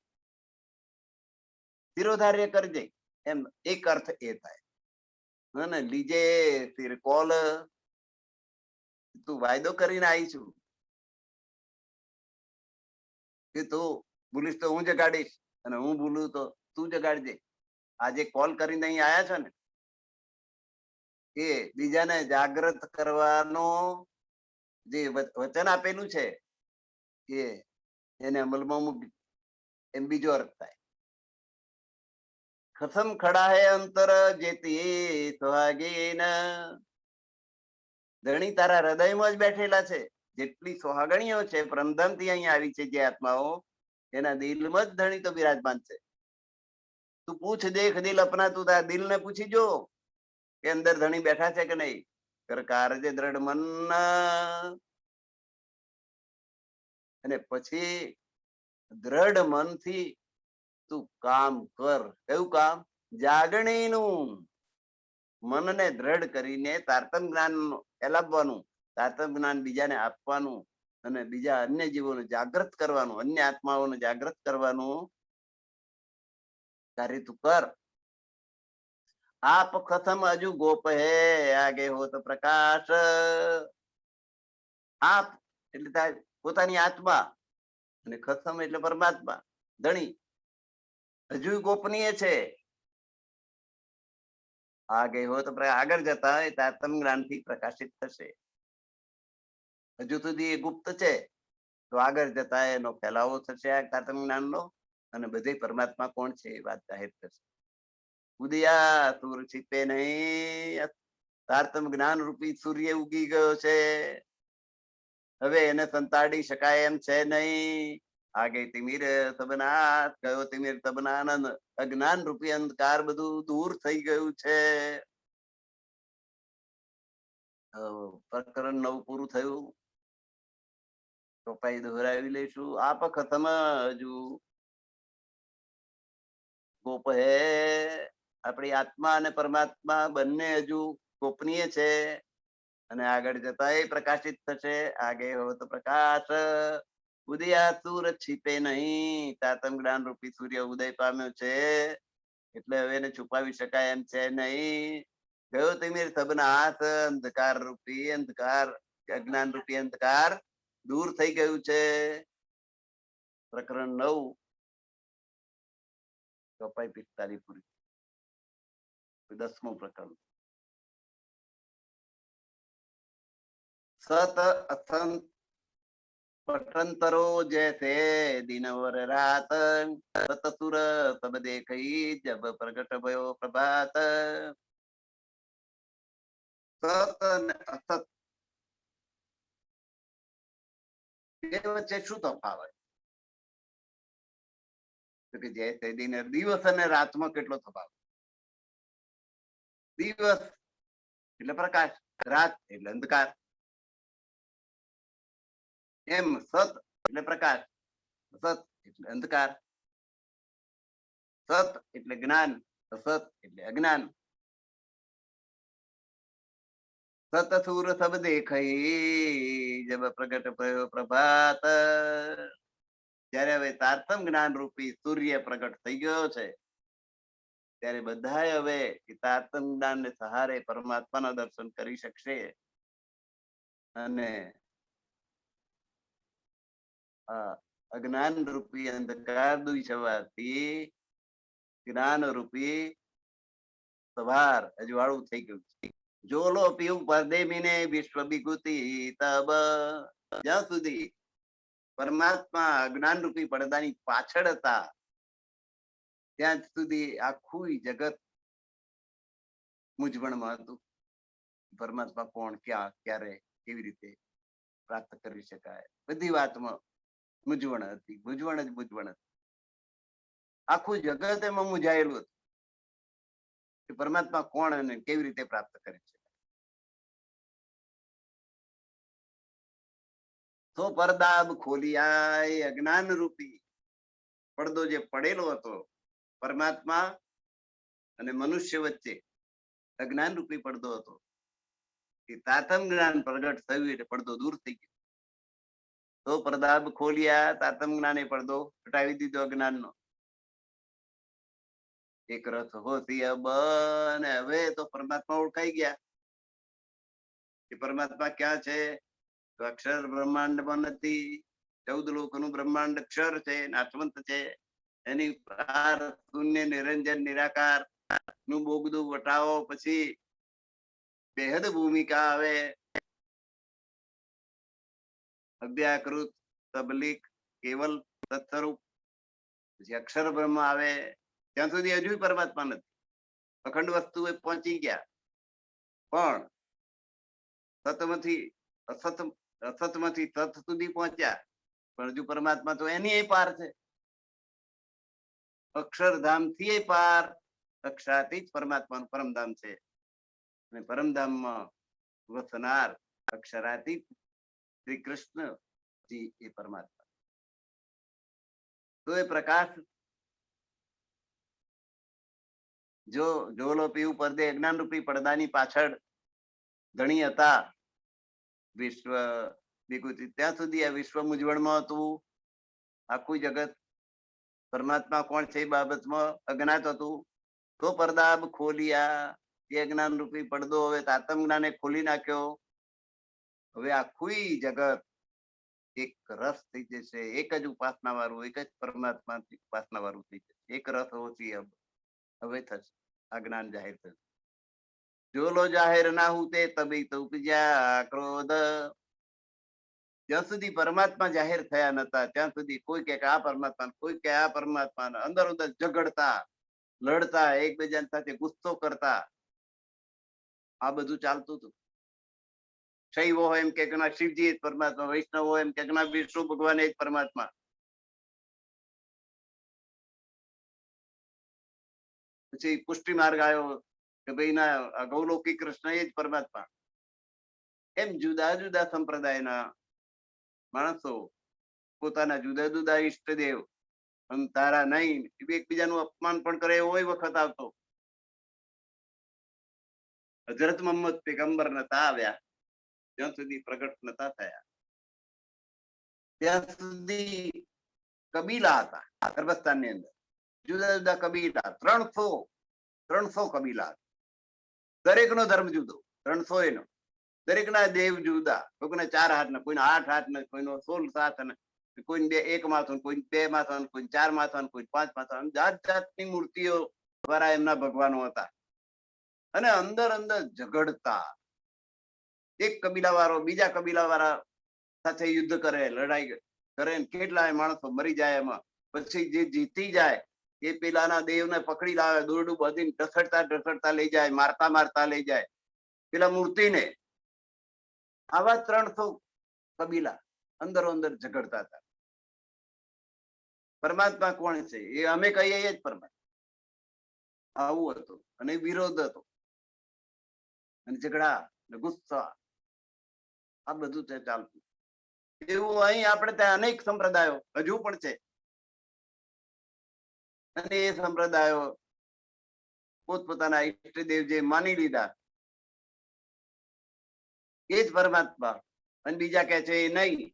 શિરોધાર્ય કરજે. એમ એક અર્થ એ થાય. ને લીજે સિર કોલ, તું વાયદો કરીને આવી છું કે તું ભૂલીશ તો હું જગાડીશ અને હું ભૂલું તો તું જગાડજે. આજે કોલ કરીને અહીં આયા છો ને એ બીજાને જાગૃત કરવાનો જે વચન આપેલું છે એને અમલમાં મૂકી, એમ બીજો અર્થ થાય. ખસમ ખડા હે અંતર જેતી સુહાગીન, ધણી તારા હૃદયમાં જ બેઠેલા છે. જેટલી સુહાગણીઓ છે પરમધામથી અહીંયા આવી છે જે આત્માઓ, એના દિલમાં જ ધણી તો બિરાજમાન છે. તું પૂછ દેખ દિલ અપના, તું તારા દિલ ને પૂછી જો કે અંદર ધણી બેઠા છે કે નહીં. કારજે દ્રઢ મન, અને પછી દ્રઢ મનથી તું કામ કર. કયું કામ? જાગણીનું. મનને દ્રઢ કરીને તારતમ જ્ઞાન ફેલાવવાનું, તારતમ જ્ઞાન બીજાને આપવાનું અને બીજા અન્ય જીવોને જાગૃત કરવાનું, અન્ય આત્માઓને જાગૃત કરવાનું કાર્ય તું કર. આપ ખસમ હજુ ગોપ હે આગે હો તો પ્રકાશ. આપ એટલે પોતાની આત્મા અને ખસમ એટલે પરમાત્મા, ધણી હજુ ગોપનીય છે. આગે હો તો આગળ જતા એ તારતમ જ્ઞાનથી પ્રકાશિત થશે. હજુ સુધી એ ગુપ્ત છે તો આગળ જતા એનો ફેલાવો થશે આ તારતમ જ્ઞાનનો અને બધે પરમાત્મા કોણ છે એ વાત જાહેર થશે. ઉદયા સૂર છીપે નહીં, તારતમ જ્ઞાન રૂપી સૂર્ય ઉગી ગયો છે, હવે એને સંતાડી શકાય એમ છે નહીં. આગે તિમિર તબનાત, કયો તિમિર તબનાનંદ, અજ્ઞાન રૂપી અંધકાર બધું દૂર થઈ ગયું છે. પ્રકરણ 9 પૂરું થયું. ચોપાઈ દોહરાવી લઈશું. આપ ખતમ હજુ ગોપ હે, આપણી આત્મા અને પરમાત્મા બંને હજુ ગોપનીય છે અને આગળ જતા એ પ્રકાશિત થશે. આગે હો તો પ્રકાશ. ઉદયા સૂર છીપે નહીં, તાતમ જ્ઞાન રૂપી સૂર્ય ઉદય પામ્યો છે એટલે હવે એને છુપાવી શકાય એમ છે નહીં. ગયો તિમિર સબના હાથ, અંધકાર રૂપી અંધકાર, અજ્ઞાન રૂપી અંધકાર દૂર થઈ ગયું છે. પ્રકરણ 9 ચોપાઈ 45 પૂરી. 10મું પ્રકરણ. સત અથંત પટંતરો જૈસે દિનવર રાત, સતસુર સબ દેખઈ જબ પ્રગટ ભયો પ્રભાત. સત અને અસત એ વચ્ચે શું તફાવત? તો કે જય સૈદીને દિવસ અને રાતમાં કેટલો તફાવત. દિવસ એટલે પ્રકાશ, રાત એટલે અંધકાર. એમ સત એટલે પ્રકાશ, સત એટલે અંધકાર. સત એટલે જ્ઞાન, અસત એટલે અજ્ઞાન. સત સુર સબ દેખાઈ જબ પ્રગટ ભયો પ્રભાત. જયારે હવે તારતમ જ્ઞાન રૂપી સૂર્ય પ્રગટ થઈ ગયો છે, ત્યારે બધા હવે તારતમ જ્ઞાન ને સહારે પરમાત્માના દર્શન કરી શકશે. અને અજ્ઞાન રૂપી અંધકાર દૂર થવાથી જ્ઞાન રૂપી સવાર અજવાળું થઈ ગયું છે. જોલો પીવું પરદે મીને વિશ્વ વિભૂતિ તબ. જ્યાં સુધી પરમાત્મા અજ્ઞાન રૂપી પડદાની પાછળ હતા, ત્યાં સુધી આખું જગત મૂંઝવણમાં હતું. પરમાત્મા કોણ, ક્યાં, ક્યારે, કેવી રીતે પ્રાપ્ત કરી શકાય, બધી વાતમાં મૂંઝવણ હતી. મૂંઝવણ જ મૂંઝવણ હતી. આખું જગત એમાં મૂંઝાયેલું હતું કે પરમાત્મા કોણ અને કેવી રીતે પ્રાપ્ત કરી શકાય. તો પરદાબ ખોલિયા, અજ્ઞાન રૂપી પડદો જે પડેલો હતો પરમાત્મા અને મનુષ્ય વચ્ચે, અજ્ઞાન રૂપી પડદો હતો, એ તાતમ જ્ઞાન પ્રગટ થયું એટલે પડદો દૂર થઈ ગયો. તો પરદાબ ખોલિયા, તાતમ જ્ઞાને પડદો હટાવી દીધો અજ્ઞાનનો. એક રથ હોતી અબ, અને હવે તો પરમાત્મા ઓળખાઈ ગયા. એ પરમાત્મા ક્યાં છે? તો અક્ષર બ્રહ્માંડમાં નથી. 14 લોકોનું બ્રહ્માંડ અક્ષર છે, નાશવંત છે. એની પાર શૂન્ય નિરંજન નિરાકાર નું બોગદું વટાવો, પછી બેહદ ભૂમિકા આવે. અવ્યાકૃત, તબલીક, કેવલ, તત્સ્વરૂપ, પછી અક્ષર બ્રહ્મ આવે. ત્યાં સુધી હજુ પરમાત્મા નથી. અખંડ વસ્તુ એ પહોંચી ગયા, પણ સતમાંથી અસતમાંથી તત સુધી પહોંચ્યા, પણ હજુ પરમાત્મા તો એની પાર છે. અક્ષરધામ થી પાર, અક્ષરાથી જ પરમાત્માનું પરમધામ છે. અને પરમધામમાં વસનાર અક્ષરાતીત શ્રી કૃષ્ણજી એ પરમાત્મા. તો એ પ્રકાશ જો જોલો પીવું પડદે અજ્ઞાન રૂપી પડદાની પાછળ ધણી હતા વિશ્વ વિકૃતિ, ત્યાં સુધી આ વિશ્વ મૂંઝવણમાં હતું. આખું જગત પરમાત્મા કોણ છે એ બાબતમાં અજ્ઞાત હતું. તો પરદાબ ખોલિયા, એ અજ્ઞાન રૂપી પડદો હવે તાતમ જ્ઞાને ખોલી નાખ્યો. હવે આખું જગત એક રસ થઈ જશે, એક જ ઉપાસના વાળું, એક જ પરમાત્મા ઉપાસના વાળું થઈ જશે. એક રસ ઓછી હવે થશે, આ જ્ઞાન જાહેર થશે. જોલો જાહેર ના હું તે તબી તો ઉપજ્યા ક્રોધ. જ્યાં સુધી પરમાત્મા જાહેર થયા નતા, ત્યાં સુધી કોઈ કે આ પરમાત્મા, કોઈ કે આ પરમાત્મા, અંદર અંદર ઝઘડતા, લડતા, એકબીજા સાથે ગુસ્સો કરતા, આ બધું ચાલતું હતું. શૈવો હોય એમ કે શિવજી જ પરમાત્મા, વૈષ્ણવ હોય એમ કે વિષ્ણુ ભગવાન એ જ પરમાત્મા. પછી પુષ્ટિ માર્ગ આવ્યો કે ભાઈ ના ગૌલોકી કૃષ્ણ એ જ પરમાત્મા. એમ જુદા જુદા સંપ્રદાયના માણસો પોતાના જુદા જુદા ઈષ્ટદેવ તારા નહીં એકબીજાનું અપમાન પણ કરે એવો વખત આવતો. હજરત મોહમ્મદ પેગંબર નતા આવ્યા, જ્યાં સુધી પ્રગટ નતા થયા, ત્યાં સુધી કબીલા હતા અરબસ્તાન ની અંદર. જુદા જુદા કબીલા, 300 કબીલા, દરેક નો ધર્મ જુદો, 300 એનો. દરેક ના દેવ જુદા, કોઈને 4 હાથ ના, કોઈને 8 હાથ ના, કોઈનો 16 હાથ ના, કોઈને 1 માથું, કોઈ 2 માથા, કોઈ 4 માથા, કોઈ 5 માથા. જાત જાતની મૂર્તિઓ દ્વારા એમના ભગવાનો હતા. અને અંદર અંદર ઝઘડતા. એક કબીલા વાળો બીજા કબીલા વાળા સાથે યુદ્ધ કરે, લડાઈ કરે, કેટલાય માણસો મરી જાય એમાં. પછી જે જીતી જાય એ પેલાના દેવને પકડી લાવે, દોરડું બાંધીને ઢસડતા લઈ જાય, મારતા મારતા લઈ જાય પેલા મૂર્તિને. આવા 300 કબીલા અંદર અંદર ઝઘડતા હતા. પરમાત્મા કોણ છે એ અમે કહીએ એ જ પરમાત્મા. આવું હતું અને વિરોધ હતો અને ઝઘડા ને ગુસ્સા આ બધું તે ચાલતું. એવું અહીં આપણે ત્યાં અનેક સંપ્રદાયો હજુ પણ છે અને એ સંપ્રદાયો પોતપોતાના ઈષ્ટદેવ જે માની લીધા એ જ પરમાત્મા અને બીજા કે છે એ નહીં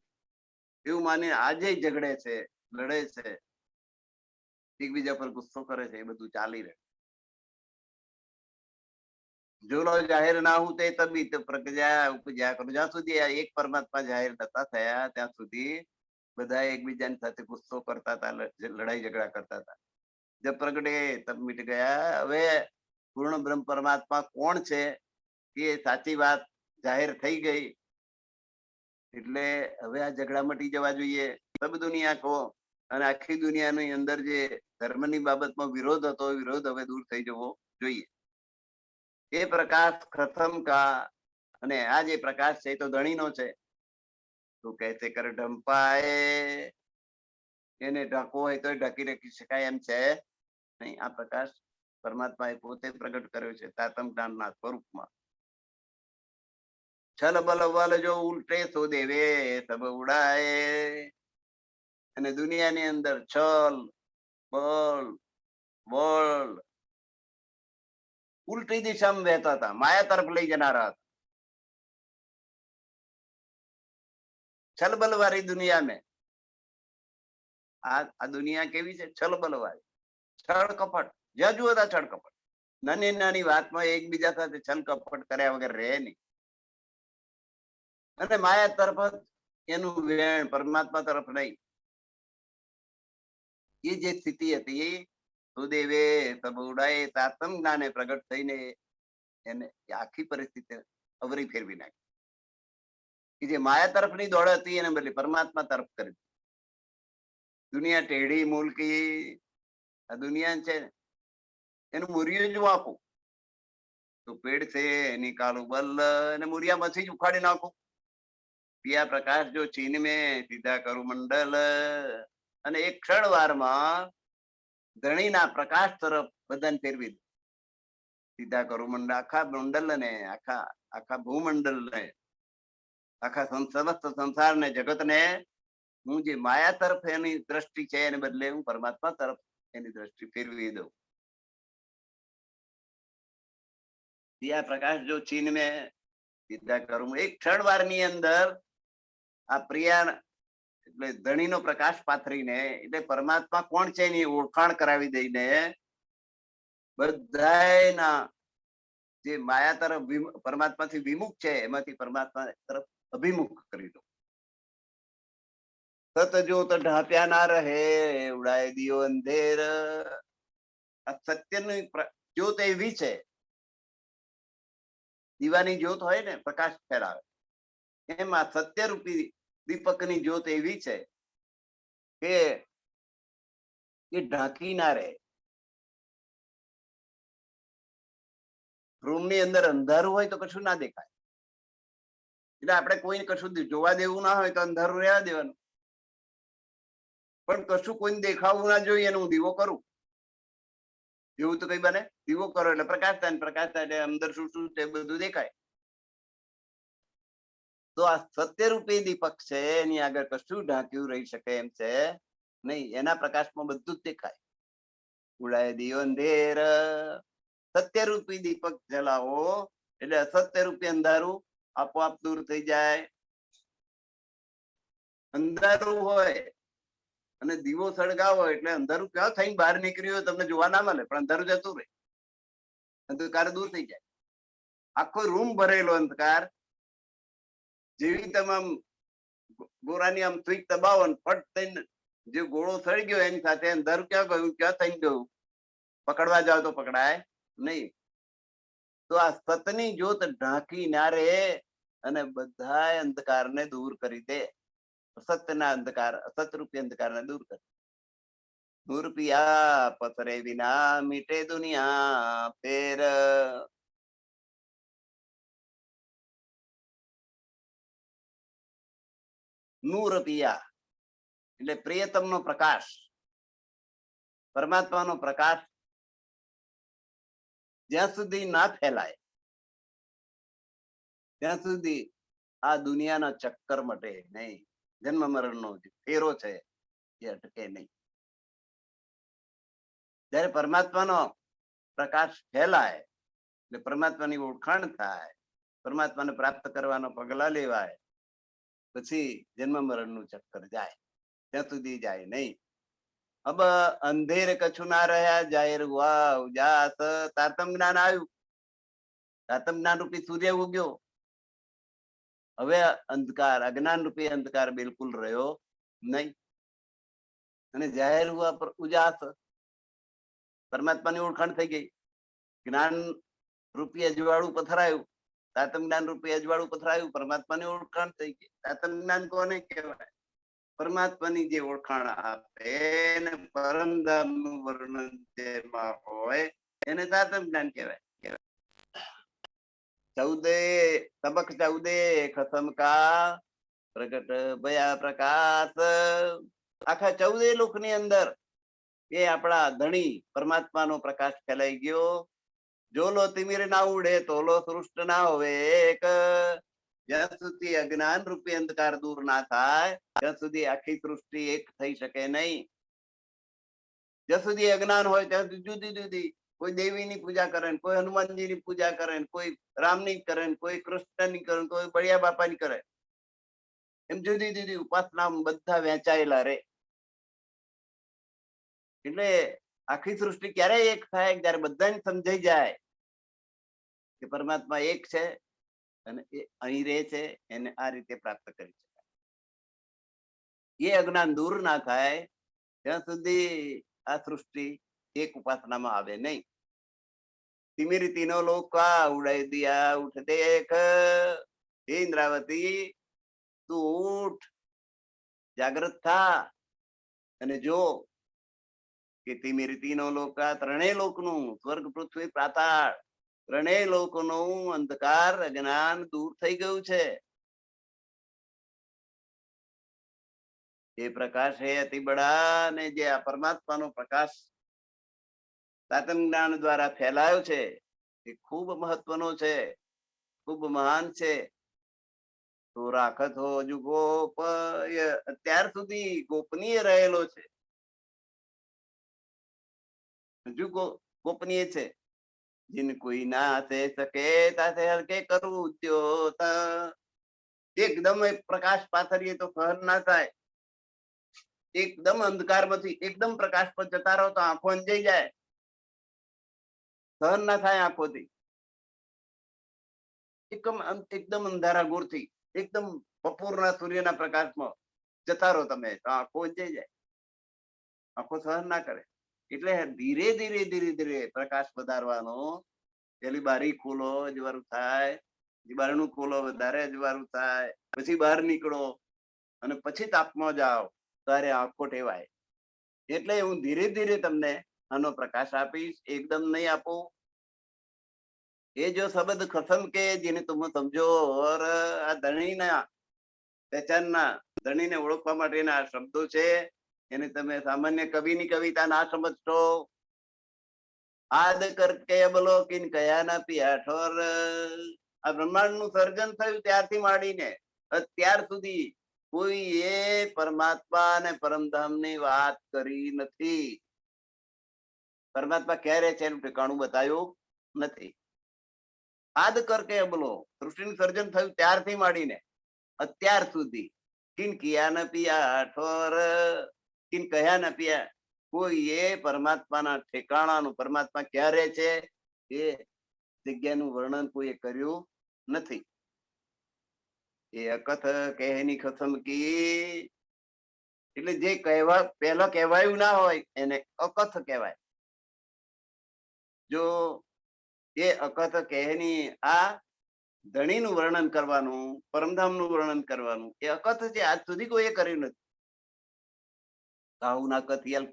એવું માની આજે ઝઘડે છે, લડે છે, એકબીજા પર ગુસ્સો કરે છે. એ બધું ચાલી રહે. જોલો જાહેર ના હું તે તબી તો પ્રજ્ઞા ઉપજ્યા કરો. જ્યાં સુધી આ એક પરમાત્મા જાહેર નતા થયા ત્યાં સુધી બધા એકબીજાની સાથે ગુસ્સો કરતા હતા, લડાઈ ઝઘડા કરતા હતા. જબ પ્રગટે તબ મિટ ગયા. હવે પૂર્ણ બ્રહ્મ પરમાત્મા કોણ છે એ સાચી વાત જાહેર થઈ ગઈ એટલે હવે આ ઝઘડા મટી જવા જોઈએ. સબ દુનિયા કો અને આખી દુનિયાની અંદર જે ધર્મની બાબતમાં વિરોધ હતો એ વિરોધ હવે દૂર થઈ જવો જોઈએ. એ પ્રકાશ પ્રથમ કા અને આ જે પ્રકાશ છે એ તો ધણીનો છે. તું કહે છે કર ઢંપાએ એને ઢાંકવો હોય તો ઢાંકી રાખી શકાય એમ છે નહીં. આ પ્રકાશ પરમાત્મા એ પોતે પ્રગટ કર્યો છે તાતમ જ્ઞાનના સ્વરૂપમાં. છલ બલ વલ જો ઉલટે તો દેવે સબ ઉડાય. અને દુનિયાની અંદર છલ બળ બળ ઉલટી દિશામાં વહેતા હતા, માયા તરફ લઈ જનારા હતા. છલ બલ વાળી દુનિયા મેં આ દુનિયા કેવી છે? છલ બલ વાળી, છળ કપટ. જ્યાં જુઓ ત્યાં છળ કપટ. નાની નાની વાતમાં એકબીજા સાથે છલ કપટ કર્યા વગર રહે નહીં. અને માયા તરફ એનું વેણ, પરમાત્મા તરફ નહીં. એ જે સ્થિતિ હતી સુદેવે સબ ઉડાય તાતમ જ્ઞાને પ્રગટ થઈને એને આખી પરિસ્થિતિ અવરી ફેરવી નાખી. કે જે માયા તરફની દોડ હતી એને બદલે પરમાત્મા તરફ કરી. દુનિયા ટેઢી મૂલકી, આ દુનિયા છે એનું મૂર્યું જ વાંકું. તો પેડ છે નિકાલું બલ અને મૂર્યામાંથી જ ઉખાડી નાખું. પિયા પ્રકાશ જો ચીન મેં સીધા કરું મંડલ. અને એક ક્ષણવારમાં ધણીના પ્રકાશ તરફ બધાને ફેરવી દે. સીધા કરું મંડળ, આખા મંડલ ને આખા ભૂમંડળ ને આખા સમસ્ત સંસાર ને જગત ને હું જે માયા તરફ એની દ્રષ્ટિ છે એને બદલે હું પરમાત્મા તરફ એની દ્રષ્ટિ ફેરવી દઉં. દિયા પ્રકાશ જો ચીન મેં સીધા કરું. એક ક્ષણવાર ની અંદર આ પ્રિયા એટલે ધણીનો પ્રકાશ પાથરીને એટલે પરમાત્મા કોણ છે એની ઓળખાણ કરાવી દઈને બધાના જે માયા તરફ પરમાત્માથી વિમુખ છે એમાંથી પરમાત્મા તરફ અભિમુખ કરી દો. સત જોત ઢાંપ્યા ના રહે ઉડાય દિયો અંધેર. આ સત્યની જ્યોત એવી છે, દીવાની જ્યોત હોય ને પ્રકાશ ફેલાવે, એમાં સત્યરૂપી દીપકની જ્યોત એવી છે કે એ ઢાંકી ના રહે. રૂમ ની અંદર અંધારું હોય તો કશું ના દેખાય. એટલે આપણે કોઈ કશું જોવા દેવું ના હોય તો અંધારું રહેવા દેવાનું. પણ કશું કોઈને દેખાવું ના જોઈએ એનું દીવો કરું એવું તો કઈ બને? દીવો કરો એટલે પ્રકાશ થાય, પ્રકાશ થાય એટલે અંદર શું શું છે બધું દેખાય. તો આ સત્યરૂપી દીપક છે એની આગળ કશું ઢાંક્યું રહી શકે એમ છે નહીં. એના પ્રકાશમાં બધું જ દેખાય. ઉડાય દિયો અંધેર. સત્યરૂપી દીપક જલાવો એટલે અસત્યરૂપી અંધારું આપોઆપ દૂર થઈ જાય. અંધારું હોય અને દીવો સળગાવો એટલે અંધારું ક્યાં થઈને બહાર નીકળ્યું હોય તમને જોવા ના મળે, પણ અંધારું જતું રહે, અંધકાર દૂર થઈ જાય. આખો રૂમ ભરેલો અંધકાર. જેવી તમામ ગોરાની આમ સ્વિચ દબાવો ને ફટ થઈને જે ગોળો સળી ગયો એની સાથે અંધારું ક્યાં ગયું, ક્યાં થઈ ગયું, પકડવા જાવ તો પકડાય નહીં. તો આ સતની જ્યોત ઢાંકી ના રહે અને બધા અંધકારને દૂર કરી દે. સત્યના અંધકાર, અસતરૂપી અંધકારને દૂર કરે. નૂર પિયા પથરે વિના મીટે દુનિયા ફેર. નૂર પિયા એટલે પ્રિયતમ નો પ્રકાશ. પરમાત્માનો પ્રકાશ જ્યાં સુધી ના ફેલાય ત્યાં સુધી આ દુનિયાના ચક્કર મટે નહીં. જન્મ મરણનો જે ફેરો છે એ અટકે નહીં. જયારે પરમાત્માનો પ્રકાશ ફેલાય એટલે પરમાત્માની ઓળખાણ થાય, પરમાત્માને પ્રાપ્ત કરવાનો પગલા લેવાય, પછી જન્મ મરણનું ચક્કર જાય, ત્યાં સુધી જાય નહીં. અબ અંધેર કછું ના રહ્યા, જાહેર હુઆ ઉજાસ. તાતમ જ્ઞાન આવ્યું, તાતમ જ્ઞાન રૂપી સૂર્ય ઉગ્યો. હવે અંધકાર, અજ્ઞાન રૂપી અંધકાર બિલકુલ રહ્યો નહીં. અને જાહેર હુઆ પર ઉજાસ, પરમાત્માની ઓળખાણ થઈ ગઈ. જ્ઞાન રૂપી અજવાળું પથરાયું, તાતમ જ્ઞાન રૂપી અજવાળું પથરાયું, પરમાત્માની ઓળખાણ થઈ ગઈ. તાતમ જ્ઞાન કોને કહેવાય? પરમાત્માની જે ઓળખાણ આપે ને પરમધામનું વર્ણન જેમાં હોય એને તાતમ જ્ઞાન કહેવાય. ચૌદે તબક ચૌદે ખસમ કા પ્રગટ ભયા પ્રકાશ. આખા 14 લોકની અંદર એ આપણા ધણી પરમાત્માનો પ્રકાશ ફેલાઈ ગયો. જોલો તિમિર ના ઉડે તોલો સૃષ્ટ ના હોવે એક. જ્યાં સુધી અજ્ઞાન રૂપી અંધકાર દૂર ના થાય ત્યાં સુધી આખી સૃષ્ટિ એક થઈ શકે નહીં. જ્યાં સુધી અજ્ઞાન હોય ત્યાં સુધી જુદી જુદી, કોઈ દેવીની પૂજા કરે, કોઈ હનુમાનજીની પૂજા કરે, કોઈ રામની કરે, કોઈ કૃષ્ણની કરે, કોઈ બળિયા બાપાની કરે. એમ જુદી જુદી ઉપાસના બધા વહેંચાયેલા રે. એટલે આખી સૃષ્ટિ ક્યારે એક થાય? જયારે બધાને સમજાઈ જાય કે પરમાત્મા એક છે અને એ અહીં રહે છે, એને આ રીતે પ્રાપ્ત કરી શકાય. એ અજ્ઞાન દૂર ના થાય ત્યાં સુધી આ સૃષ્ટિ એક ઉપાસનામાં આવે નહીં. તિમિર તીનો લોકા ઉડાઈ દિયા ઉઠ દેખ. હે ઇન્દ્રાવતી, તું ઉઠ, જાગૃત થા અને જો કે તિમિર તીનો લોકા, ત્રણેય લોકનું, સ્વર્ગ પૃથ્વી પાતાળ ત્રણેય લોકનું અંધકાર અજ્ઞાન દૂર થઈ ગયું છે. એ પ્રકાશ હે અતિ બડા. ને જે આ પરમાત્માનો પ્રકાશ તાતમ જ્ઞાન દ્વારા ફેલાયો છે એ ખૂબ મહત્વનો છે, ખૂબ મહાન છે. તો રાખત હો હજુ ગોપ, અત્યાર સુધી ગોપનીય રહેલો છે, હજુ ગોપનીય છે. જીન કોઈ ના સે શકે તાસે હલકે કરવું જ્યોત. એકદમ પ્રકાશ પાથરીએ તો સહન ના થાય. એકદમ અંધકારમાંથી એકદમ પ્રકાશ પર જતા રહો તો આંખો અંજાઈ જાય, સહન ના થાય આંખોથી. એકદમ અંધારા ગોરથી એકદમ બપોરના સૂર્યના પ્રકાશમાં જતા રહો તમે તો આંખો અંજાઈ જાય, આંખો સહન ના કરે. એટલે ધીરે ધીરે ધીરે ધીરે પ્રકાશ વધારવાનો. પેલી બારી ખોલો અજવાળું થાય, બારણું ખોલો વધારે અજવાળું થાય, પછી બહાર નીકળો અને પછી તાપમાં જાઓ ત્યારે આંખો ટેવાય. એટલે હું ધીરે ધીરે તમને આનો પ્રકાશ આપીશ, એકદમ નહીં આપું. એ જો શબ્દ ખસમ કે જેને તમે સમજો, ઓર આ ધણીના પહેચાનના, ધણીને ઓળખવા માટેના શબ્દો છે. એને તમે સામાન્ય કવિની કવિતા ના સમજશો. આદ કરકે બોલો કિન કયા ના પિયા ઠોર. આ બ્રહ્માંડ નું સર્જન થયું ત્યારથી માંડીને અત્યાર સુધી કોઈ એ પરમાત્મા અને પરમધામ ની વાત કરી નથી. પરમાત્મા ક્યારે છે એનું ઠેકાણું બતાવ્યું નથી. આદ કરકે બોલો, સૃષ્ટિનું સર્જન થયું ત્યારથી માંડીને અત્યાર સુધી કિન કિયા ન પિયા ઠોર, કિન કયા ન પિયા, કોઈ એ પરમાત્માના ઠેકાણાનું, પરમાત્મા ક્યારે છે એ જગ્યાનું વર્ણન કોઈ કર્યું નથી. એ અકથ કહેની ખસમ કી, એટલે જે કહેવા પહેલા કહેવાયું ના હોય એને અકથ કહેવાય. જો એ અકથ કહેની આ ધણીનું વર્ણન કરવાનું, પરમધામનું વર્ણન કરવાનું એ અકથ છે. આજ સુધી કોઈએ કર્યું નથી. કાહુના કથિયલ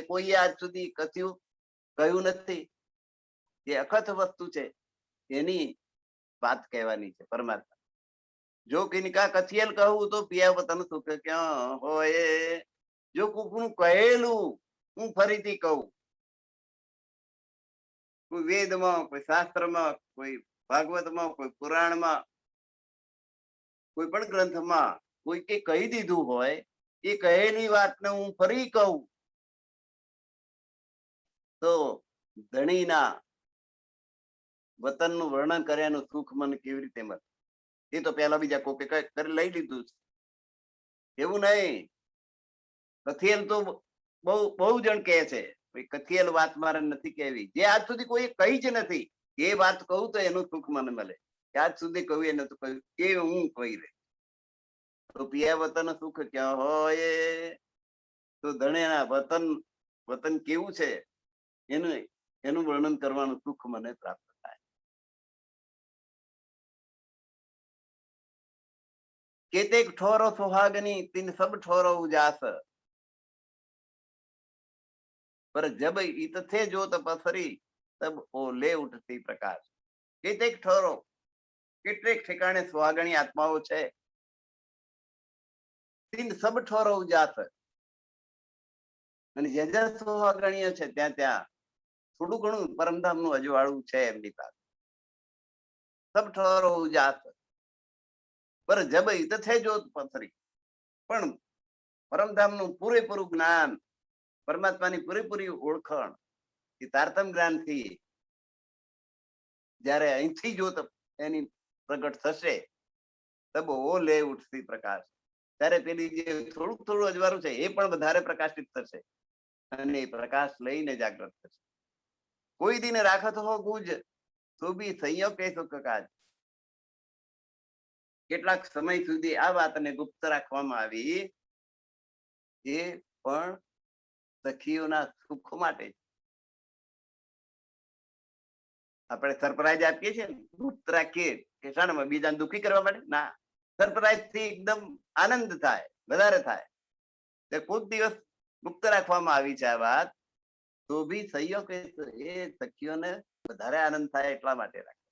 કોઈ આજ સુધી કથ્યું કહ્યું નથી. એ અકથ વસ્તુ છે એની વાત કહેવાની છે પરમાત્મા. જો કિનકા કથિયલ કહું તો પિયા વતન સુખ ક્યાં હોય. જો કોકનું કહેલું હું ફરીથી કહું, કોઈ વેદમાં, કોઈ શાસ્ત્રમાં, કોઈ ભાગવતમાં, કોઈ પુરાણમાં, કોઈ પણ ગ્રંથમાં કોઈ કે કહી દીધું હોય, એ કહેલી વાતને હું ફરી કહું તો ધણીના વતનનું વર્ણન કર્યાનું સુખ મને કેવી રીતે મળે? એ તો પેલા બીજા કોકે કરી લઈ લીધું છે. એવું નહીં. કથિયેલ તો બહુ બહુ જણ કહે છે, કથિયેલ વાત મારે નથી કહેવી, જે આજ સુધી કોઈ કહી જ નથી. એ વાત કહું તો એનું સુખ મને મળે. આજ સુધી કહ્યું એ નતું કહ્યું, એ હું કહી રહી. તો પિયા વતન સુખ ક્યાં હોય? તો ધણેના વતન વતન કેવું છે એનું એનું વર્ણન કરવાનું સુખ મને પ્રાપ્ત થાય. કેતેક ઠોરો સુહાગની તીન સબ ઠોરો ઉજાસ, पर जब इत थे जोत पसरी तब ओले उठती प्रकाश. કેતેક ઠોરો, કેટલેક ઠેકાણે સુહાગણી આત્માઓ છે. તીન સબ ઠોરો ઉજાસ, અને જ્યાં જ્યાં સુહાગણીઓ છે ત્યાં ત્યાં થોડું ઘણું પરમધામનું અજવાળું છે એમની પાસે. સબ ઠોરો ઉજાસ પર જબ હિત છે જોત પથરી, પણ પરમધામનું પૂરેપૂરું જ્ઞાન, પરમાત્માની પૂરેપૂરી ઓળખાણ એ તારતમ જ્ઞાનથી જયારે અહીંથી જોત એની પ્રગટ થશે, તબ ઓલે ઉઠતી પ્રકાશ, ત્યારે પેલી જે થોડુંક થોડું અજવાળું છે એ પણ વધારે પ્રકાશિત થશે અને એ પ્રકાશ લઈને જાગૃત થશે. કોઈ દિન રાખત હો ગુજ તો બી સંયમ કે સુખ કાજ. કેટલાક સમય સુધી આ વાતને ગુપ્ત રાખવામાં આવી, એ પણ સખીઓના સુખ માટે. આપણે સરપ્રાઈઝ આપીએ છીએ, ગુપ્ત રાખીએ કે શાના બીજાને દુઃખી કરવા માટે? ના, સરપ્રાઈઝ થી એકદમ આનંદ થાય, વધારે થાય. કોઈક દિવસ ગુપ્ત રાખવામાં આવી છે આ વાત, તો ભી સહયોગ એ સખીઓને વધારે આનંદ થાય એટલા માટે રાખે.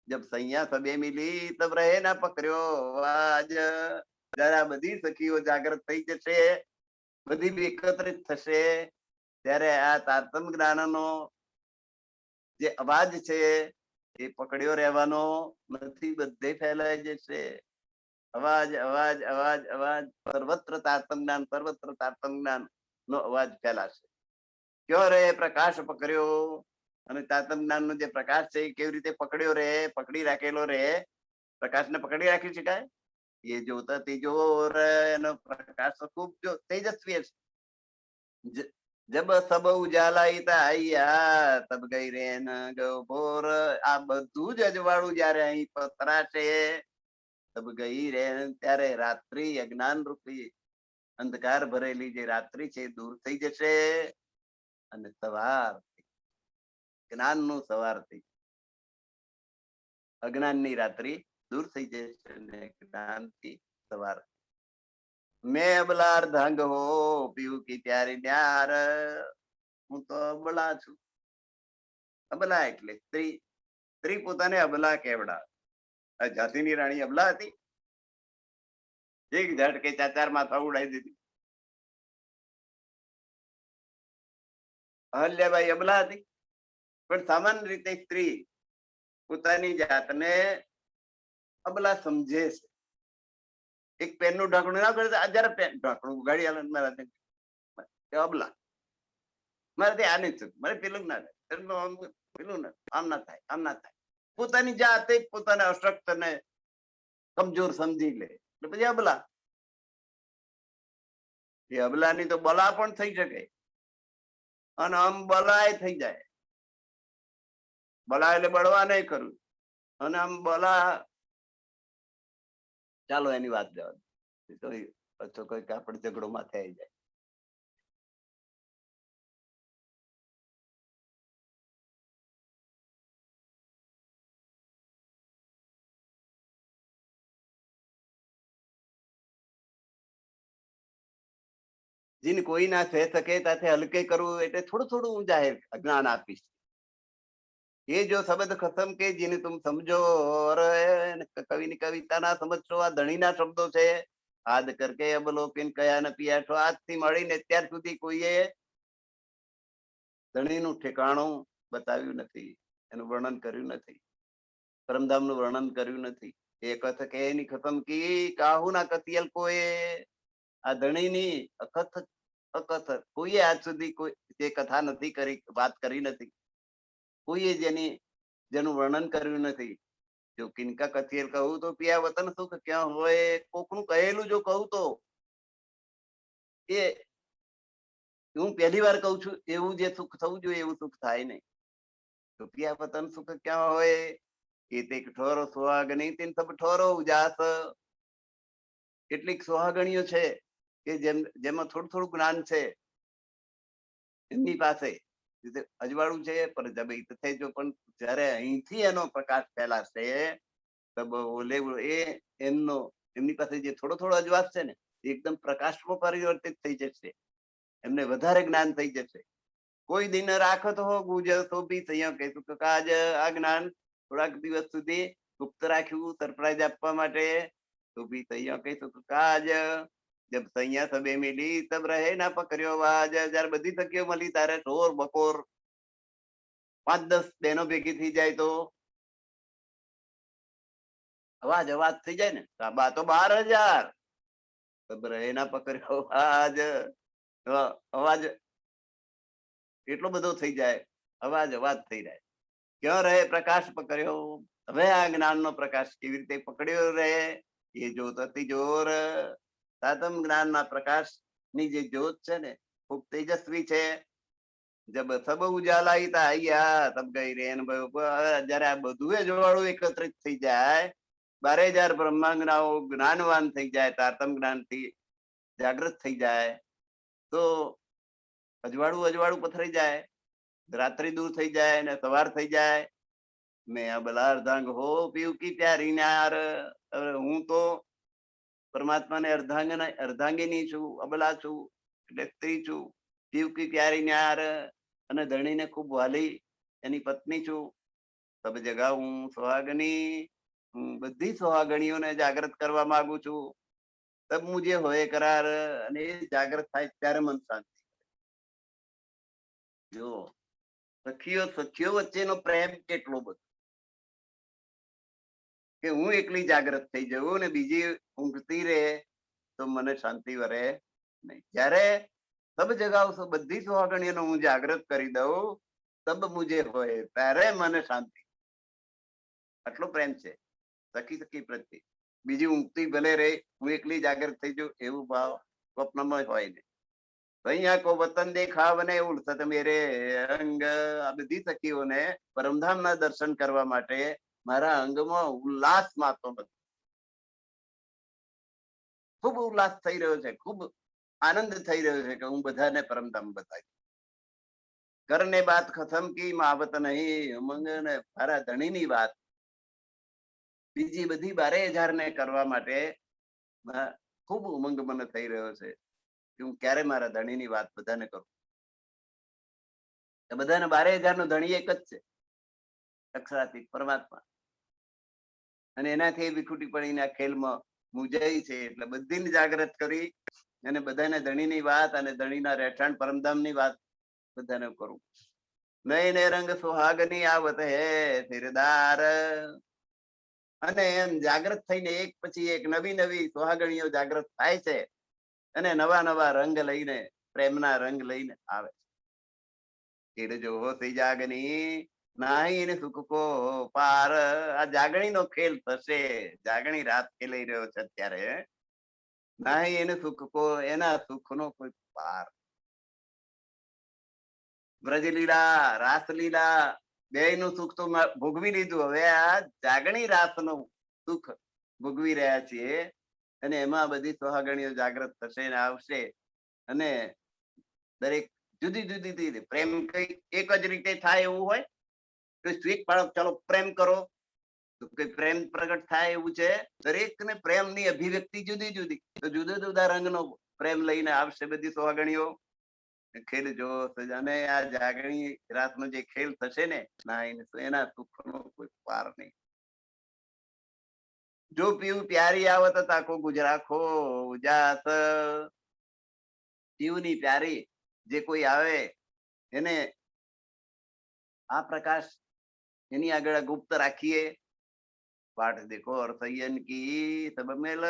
જબ સૈયા સબે મિલી તબ રહે ના પકડ્યો આજ. જયારે આ બધી સખીઓ જાગૃત થઈ જશે, બધી એકત્રિત થશે, ત્યારે આ તારતમ જ્ઞાનનો જે અવાજ છે એ પકડ્યો રહેવાનો નથી, બધે ફેલાઈ જશે. અવાજ અવાજ અવાજ અવાજ, સર્વત્ર તારતમ જ્ઞાન, સર્વત્ર તારતમ જ્ઞાન નો અવાજ ફેલાશે. કયો રે પ્રકાશ પકડ્યો, અને તારતમ જ્ઞાન નો જે પ્રકાશ છે એ કેવી રીતે પકડ્યો રહે, પકડી રાખેલો રહે? પ્રકાશને પકડી રાખી શકાય? એ જોતા તેજો એનો પ્રકાશ ખૂબ તેજસ્વી છે. જબ સબ ઉજાલા આયા તબ ગઈ રે ન ગોર. આ બધું જ અજવાળું જયારે અહીં પતરાશે, તબ ગઈ રે, ત્યારે રાત્રિ અજ્ઞાન રૂપી અંધકાર ભરેલી જે રાત્રિ છે દૂર થઈ જશે, અને સવાર જ્ઞાન નું સવાર થઈ, અજ્ઞાન ની રાત્રિ દૂર થઈ જશે અને જ્ઞાન થી સવાર. મેં અબલાર ધંગ હો પીવું કી ત્યારે ન્યાર. હું તો અબલા છું. અબલા એટલે સ્ત્રી. સ્ત્રી પોતાને અબલા કેવડા. ઝાંસીની રાણી અબલા હતી? એક ઝટકે ચાચાર માથા ઉડાઈ દીધી. અહલ્યાબાઈ અબલા હતી? પણ સામાન્ય રીતે સ્ત્રી પોતાની જાતને અબલા સમજે છે. એક પેનનું ઢાંકણું ના કરે, જયારે પેન ઢાંકણું ઉગાડી આલે અબલા, મારે આ નહીં, મારે પેલું ના થાય, પેલું ના, આમ ના થાય, આમ ના થાય. પોતાની જાતે પોતાના અશક્ત ને કમજોર સમજી લે એટલે પછી અબલા. એ અબલાની તો બલા પણ થઈ શકે, અને આમ બલાય થઈ જાય. બલા એટલે બળવા નહીં કરવું, અને આમ બલા, ચાલો એની વાત જવા દો, કઈક આપણે ઝઘડો માથે આવી જાય. જીને કોઈ ના થઈ શકે ત્યાંથી હલકે કરવું, એટલે થોડું થોડું હું જાહેર જ્ઞાન આપીશ. ये जो शब्द खत्म के जिन्हें तुम समझो, और कवि ની કવિતા ના સમજશો, આ ધણી ના શબ્દો છે. આદ કરકે અબલોકન કયા ન પિયા છો. આજથી મળીને અત્યાર સુધી કોઈએ ધણીનું ઠેકાણું બતાવ્યું નથી, એનું વર્ણન કર્યું નથી, પરમધામનું વર્ણન કર્યું નથી. એ કથ કે એની ખતમ કી કાહુ ના કતિયલ કોએ, આ ધણીની અકથ અકથ કોઈએ આજ સુધી કોઈ જે કથા નથી કરી, વાત કરી નથી, કોઈએ જેનું વર્ણન કર્યું નથી. જો કિનકા કથિયલ કહું તો પિયા વતન સુખ ક્યાં હોય, કોકનું કહેલું જો કહું તો એ હું પહેલી વાર કહું છું, એવું જે સુખ થવું જોઈએ એવું સુખ થાય નહીં. તો પિયા વતન સુખ ક્યાં હોય, એ તે ઠોરો સુહાગણી તીન સબ ઠોરો ઉજાસ. કેટલીક સુહાગણીઓ છે કે જેમાં થોડું થોડું જ્ઞાન છે, એમની પાસે અજવાળું છે પર જબ જો પણ જયારે અહીંથી એનો પ્રકાશ ફેલાશે એ એમની પાસે જે થોડો થોડો અજવાસ છે ને એકદમ પ્રકાશમાં પરિવર્તિત થઈ જશે, એમને વધારે જ્ઞાન થઈ જશે. કોઈ દિન રાખત હો ગુજર તો બી અહીંયા કહીશું કે આજ આ જ્ઞાન થોડાક દિવસ સુધી ગુપ્ત રાખ્યું સરપ્રાઈઝ આપવા માટે, તો બી અહીંયા કહીશું કે આજ જબ સૈયા સબે મિલી તબ રહે ના પકડ્યો વાજ. જયારે બધી તકીઓ મળી તારે ઢોર બકોર 5-10 બહેનો ભેગી થઈ જાય તો અવાજ થઈ જાય ને, બા તો 12,000 તબ રહે ના પકડ્યો વાજ. અવાજ એટલો બધો થઈ જાય, અવાજ થઈ જાય. ક્યાં રહે પ્રકાશ પકડ્યો? હવે આ જ્ઞાન નો પ્રકાશ કેવી રીતે પકડ્યો રહે? એ જોત હતી જોર. સાતમ જ્ઞાન ના પ્રકાશ ની જે જ્યોત છે ને ખૂબ તેજસ્વી છે. જબ સબ ઉજાલા તા આયા તબ ગઈ રેન. જયારે આ બધું જોવાળું એકત્રિત થઈ જાય, 12,000 બ્રહ્માંગનાઓ જ્ઞાનવાન થઈ જાય, તારતમ જ્ઞાન થી જાગૃત થઈ જાય, તો અજવાળું પથરાઈ જાય, રાત્રિ દૂર થઈ જાય ને સવાર થઈ જાય. મેં અબલા અર્ધાંગ હો પીવ કી પ્યારી નાર. હું તો પરમાત્માને અર્ધાંગીની છું, અબલા છું એટલે સ્ત્રી છું, પીવ કી પ્યારી નાર અને ધણીને ખૂબ વાલી એની પત્ની છું. તબ જગા હું સુહાગની, હું બધી સુહાગણીઓને જાગૃત કરવા માંગુ છું. તબ મુજે હોય કરાર, અને એ જાગૃત થાય ત્યારે મન શાંતિ. જો સખીઓ વચ્ચેનો પ્રેમ કેટલો બધો, કે હું એકલી જાગૃત થઈ જઉં ને બીજી ઊંઘતી રહે તો મને શાંતિ વરે નહીં. જ્યારે સબ જગાવશો બધી સુહાગણીઓને હું જાગૃત કરી દઉં, તબ મુજે હોય ત્યારે મને શાંતિ. આટલો પ્રેમ છે સખી પ્રત્યે. બીજી ઊંઘતી ભલે રહે, હું એકલી જાગૃત થઈ જાઉં એવું ભાવ સ્વપ્નમાં હોય નહીં. અહીંયા કો વતન દેખાવને ઉડસત મેરે અંગ. આ બધી સખીઓને પરમધામના દર્શન કરવા માટે મારા અંગમાં ઉલ્લાસ માતો નથી, ખૂબ ઉલ્લાસ થઈ રહ્યો છે, ખૂબ આનંદ થઈ રહ્યો છે કે હું બધાને પરમધામ બતાવી. કરને બાત ખતમ કી માવત નહીં ઉમંગ. ને મારા ધણીની વાત બીજી બધી 12,000 ને કરવા માટે ખૂબ ઉમંગ મને થઈ રહ્યો છે કે હું ક્યારે મારા ધણીની વાત બધાને કરું. બધાને 12,000 નો ધણી એક જ છે, અક્ષરાતીત પરમાત્મા. અને એનાથી વિખૂટી પડીને આ ખેલમાં મુજાઈ છે, એટલે બધીને જાગૃત કરી અને બધાને ધણીની વાત અને ધણીના રહેઠાણ પરમધામની વાત બધાને કરું. નયને રંગ સુહાગની આવત હે ફિરદાર. અને એમ જાગૃત થઈને એક પછી એક નવી સુહાગણીઓ જાગૃત થાય છે અને નવા રંગ લઈને, પ્રેમના રંગ લઈને આવે છે. જો હોતી જાગની નાહી એને સુખ કો પાર. આ જાગણી નો ખેલ થશે, જાગણી રાત ખેલાઈ રહ્યો છે અત્યારે. નાહી એને સુખ કો, એના સુખ નો કોઈ પાર. બ્રજલીલા, રાસલીલા બે નું સુખ તો ભોગવી લીધું, હવે આ જાગણી રાસ નું સુખ ભોગવી રહ્યા છીએ. અને એમાં બધી સુહાગણીઓ જાગૃત થશે ને આવશે, અને દરેક જુદી પ્રેમ કઈ એક જ રીતે થાય એવું હોય તો સ્વીટ પાડો, ચાલો પ્રેમ કરો તો કઈ પ્રેમ પ્રગટ થાય એવું છે? દરેક ને પ્રેમની અભિવ્યક્તિ જુદી, તો જુદા રંગનો પ્રેમ લઈને આવશે બધી સુહાગણીઓ. ખેલ જો અને આ જાગણી રાતનો જે ખેલ થશે ને ના એના સુખનો કોઈ પાર નહીં. જો પીવું પ્યારી આવત તાકો ગુજરાખો ઉજાસ. પીવની પ્યારી જે કોઈ આવે એને આ પ્રકાશ એની આગળ ગુપ્ત રાખીએ. પાઠ દેખો અર્થયન કી સબ મેલ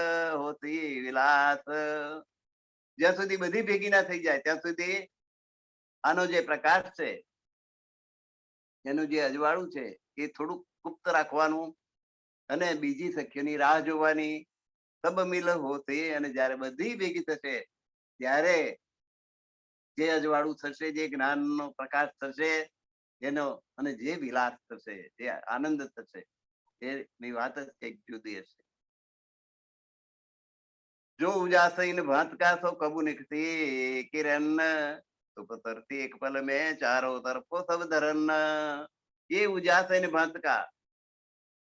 હોતી વિલાસ. જ્યાં સુધી બધી ભેગી ના થઈ જાય ત્યાં સુધી આનો જે પ્રકાશ છે, એનું જે અજવાળું છે એ થોડુંક ગુપ્ત રાખવાનું અને બીજી સખીઓની રાહ જોવાની. સબ મિલ હોતી, અને જયારે બધી ભેગી થશે ત્યારે જે અજવાળું થશે, જે જ્ઞાનનો પ્રકાશ થશે એનો, અને જે વિલાસ થશે, જે આનંદ થશે, એની વાત જ કઈક જુદી હશે. જો ઉજાસઈને ભાંત કા સો કબુ નિકતી કિરણ, તો પતરતી એક પલ મેં ચારો તરફો સબ ધરન. એ ઉજાસઈને ભાંત કા,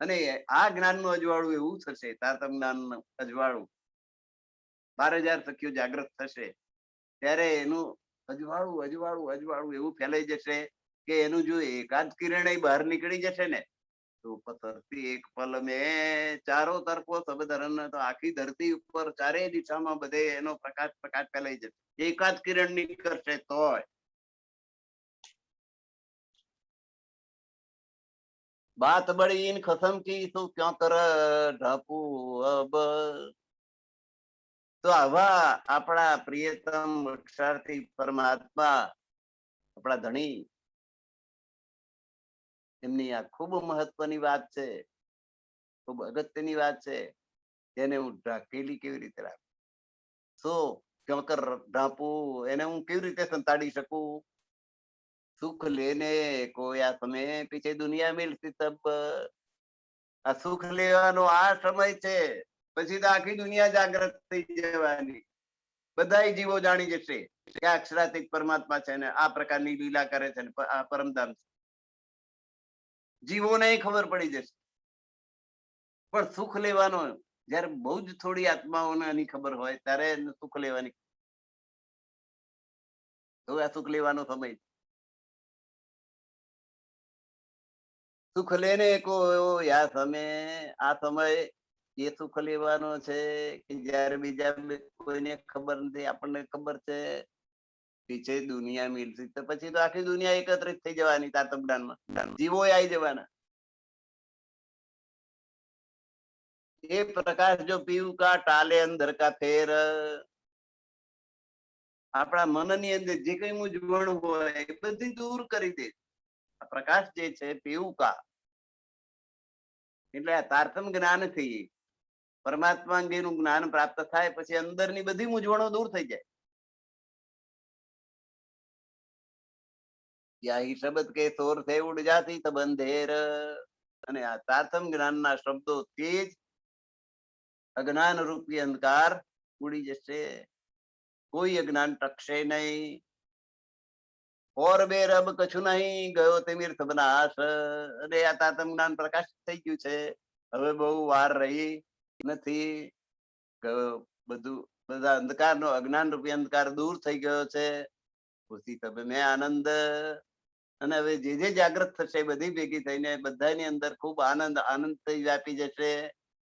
અને આ જ્ઞાનનું અજવાળું એવું થશે, તારતમ જ્ઞાનનું અજવાળું 12,000 સખીઓ જાગૃત થશે ત્યારે એનું અજવાળું અજવાળું અજવાળું એવું ફેલાઈ જશે કે એનું જો એકાદ કિરણ બહાર નીકળી જશે ને, તો પથરતી એક પલ મેં ચારો તરફો સબ ધરન, તો આખી ધરતી ઉપર ચારેય દિશામાં બધે એનો પ્રકાશ પ્રકાશ ફેલાઈ જશે. એકાદ કિરણ નીકળશે તોય. बात बड़ी इन खसम की तो क्यों कर ढापू अब. તો આવા આપણા પ્રિયતમ અક્ષાર્થી પરમાત્મા, આપણા ધણી, એમની આ ખૂબ મહત્વની વાત છે, ખૂબ અગત્યની વાત છે. એને હું ઢાકેલી કેવી રીતે રાખું? શું ક્યાં કર ઢાંપું, એને હું કેવી રીતે સંતાડી શકું? સુખ લેને કોયા તમે પીછે દુનિયા મિલતી તબ. આ સુખ લેવાનો આ સમય છે, પછી તો આખી દુનિયા જાગૃત થઈ જવાની. બધા જીવો જાણી જશે કે આ અક્ષરાતીત પરમાત્મા છે ને આ પ્રકારની લીલા કરે છે, આ પરમધામ છે. જીવોને ખબર પડી જશે. પણ સુખ લેવાનો જયારે બહુ જ થોડી આત્માઓને આની ખબર હોય ત્યારે સુખ લેવાની, તો આ સુખ લેવાનો સમય. સુખ લેને કો યા સમય, આ સમય એ સુખ લેવાનો છે કે જયારે બીજા કોઈને ખબર નથી, આપણને ખબર છે. પીછે દુનિયા મિલતી, તો પછી તો આખી દુનિયા એકત્રિત થઈ જવાની તાતમ જ્ઞાનમાં, જીવો આવી જવાના. એ પ્રકાશ જો પીવું કા ટાલે અંધર કા ફેર, આપણા મનની અંદર જે કઈ મૂંઝવણ હોય એ બધી દૂર કરી દે. આ પ્રકાશ જે છે પીવું કા, એટલે આ તારતમ જ્ઞાન થી પરમાત્મા અંગેનું જ્ઞાન પ્રાપ્ત થાય પછી અંદરની બધી મૂંઝવણો દૂર થઈ જાય. યહી શબ્દ કે સોર સે ઉડ જાતી તબ અંધેર, અને આ તારતમ જ્ઞાનના શબ્દો થી જ અજ્ઞાન રૂપી અંધકાર ઉડી જશે. કોઈ અજ્ઞાન ટકશે નહીં. ઓર બેર અબ કછું નહીં ગયો તે મીર્થ બનાશ, અને આ તાતમ જ્ઞાન પ્રકાશ થઈ ગયું છે, હવે બહુ વાર રહી નથી. બધું બધા અંધકારનો અજ્ઞાન રૂપી અંધકાર દૂર થઈ ગયો છે. ખુશી તબ મેં આનંદ, અને હવે જે જે જાગૃત થશે બધી ભેગી થઈને બધાની અંદર ખૂબ આનંદ આનંદ થઈ વ્યાપી જશે.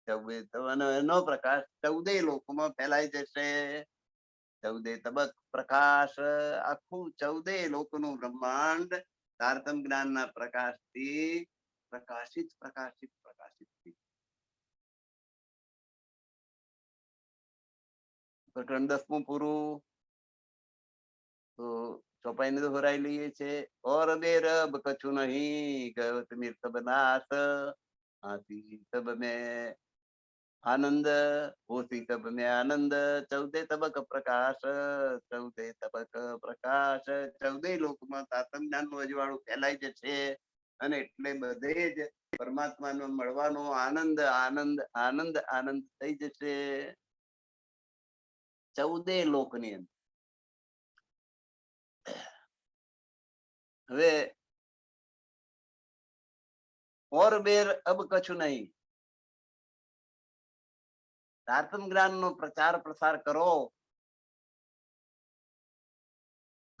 એનો પ્રકાશ 14 લોકોમાં ફેલાઈ જશે. 14 તબક પ્રકાશ, આખું 14 લોકોનું બ્રહ્માંડ તારતમ જ્ઞાનના પ્રકાશથી પ્રકાશિત પ્રકાશિત પ્રકાશિત. પ્રકરણ 10મું પૂરું. તો ચોપાઈને દોહરાઈ લઈએ છે. ઓર બેર અબ કછું નહીં ગયો તે મીર્થ બનાશ, આથી તબ મેં આનંદ, હોતી તબ મેં આનંદ. 14 તબક પ્રકાશ, 14 તબક પ્રકાશ, 14 લોકમાં તાતમ જ્ઞાનનું અજવાળું ફેલાઈ જશે, અને એટલે બધે જ પરમાત્માનો મળવાનો આનંદ આનંદ આનંદ આનંદ થઈ જશે 14 લોકની અંદર. હવે ઓર બેર અબ કછું નહીં, તારતમ જ્ઞાનનો પ્રચાર પ્રસાર કરો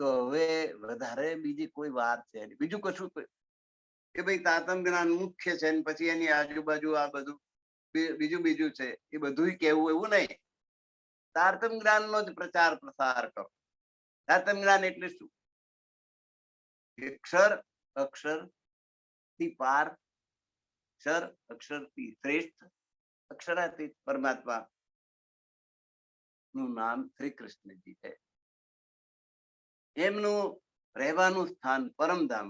તો હવે વધારે બીજી કોઈ વાત છે, બીજું કશું કે ભાઈ તારતમ જ્ઞાન મુખ્ય છે ને પછી એની આજુબાજુ આ બધું બીજું બીજું છે એ બધું કેવું એવું નહીં. તારતમ જ્ઞાનનો જ પ્રચાર પ્રસાર કરો. તારતમ જ્ઞાન એટલે શું? અક્ષર અક્ષર થી પાર અક્ષર, અક્ષરથી શ્રેષ્ઠ, અક્ષરાતીત પરમાત્મા નું નામ શ્રી કૃષ્ણજી છે. એમનું રહેવાનું સ્થાન પરમધામ.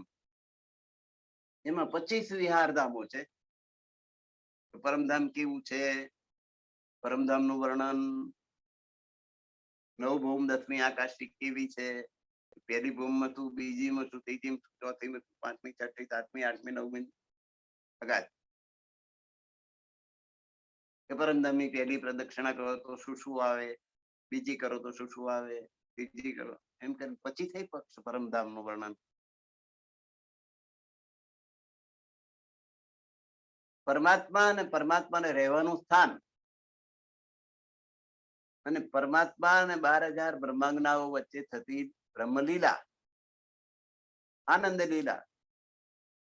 એમાં 25 વિહારધામો છે. પરમધામ કેવું છે? પરમધામનું વર્ણન, નવભૌમ 10મી આકાશી કેવી છે, પહેલી ભૌમમાં શું, બીજીમાં શું, ત્રીજીમાં શું, ચોથીમાં શું, પાંચમી, છઠ્ઠી, સાતમી, આઠમી, નવમી અગાધ. પરમધામની પહેલી પ્રદક્ષિણા કરો તો શું શું આવે, બીજી કરો તો શું શું આવે, ત્રીજી કરો, એમ કરીને પછી થઈ પરમધામ નું વર્ણન. પરમાત્મા અને પરમાત્માને રહેવાનું સ્થાન અને પરમાત્મા અને 12,000 બ્રહ્માંગનાઓ વચ્ચે થતી બ્રહ્મલીલા, આનંદ લીલા,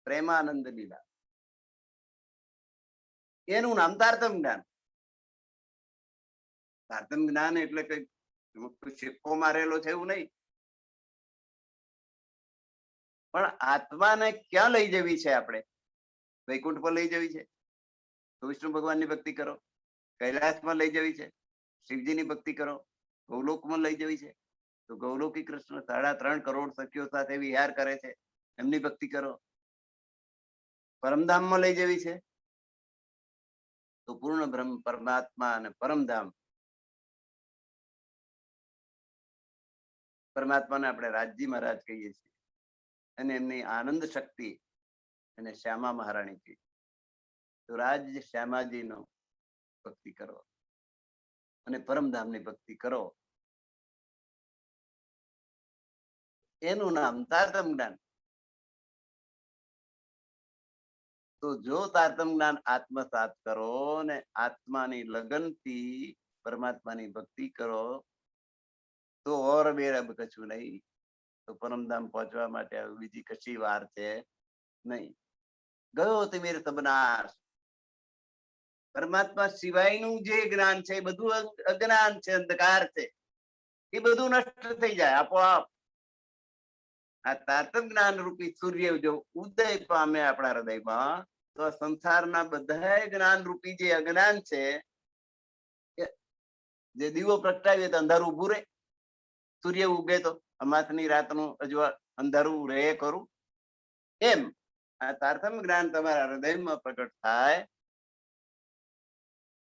પ્રેમાનંદ લીલા, એનું નામ તારતમ જ્ઞાન. તારતમ જ્ઞાન એટલે કઈ સિક્કો મારેલો છે એવું નહીં, પણ આત્માને ક્યાં લઈ જવી છે? આપણે વૈકુંઠ પર લઈ જવી છે તો વિષ્ણુ ભગવાનની ભક્તિ કરો, કૈલાસમાં લઈ જવી છે શિવજીની ભક્તિ કરો, ગૌલોકમાં લઈ જવી છે તો ગૌલોકી કૃષ્ણ 3.5 કરોડ સખીઓ સાથે વિહાર કરે છે, એમની ભક્તિ કરો. પરમધામમાં લઈ જવી છે તો પૂર્ણ બ્રહ્મ પરમાત્મા અને પરમધામ પરમાત્માને આપણે રાજજી મહારાજ કહીએ છીએ, અને એમની આનંદ શક્તિ અને શ્યામા મહારાણી કહીએ. તો રાજ શ્યામાજીનો ભક્તિ કરો અને પરમધામની ભક્તિ કરો, એનું નામ તારતમ જ્ઞાન. તો જો તારતમ જ્ઞાન આત્મસાત કરો ને આત્માની લગનથી પરમાત્માની ભક્તિ કરો તો ઓર બેરબ કશું નહીં. તો પરમધામ પહોંચવા માટે બીજી કશી વાર છે નહીં. ગયો તિમિર તબનાશ. પરમાત્મા સિવાયનું જે જ્ઞાન છે એ બધું અજ્ઞાન છે, અંધકાર છે, એ બધું નષ્ટ થઈ જાય આપોઆપ. આ તારતમ જ્ઞાન રૂપી સૂર્ય જો ઉદય પામે આપણા હૃદયમાં તો સંસારના બધા જ્ઞાન રૂપી જે અજ્ઞાન છે, જે દીવો પ્રગટાવીએ તો અંધારું ઉભું રહે, સૂર્ય ઉગે તો અમાસની રાતનું અજવા અંધારું રહે ખરું, એમ આ તારતમ જ્ઞાન તમારા હૃદયમાં પ્રગટ થાય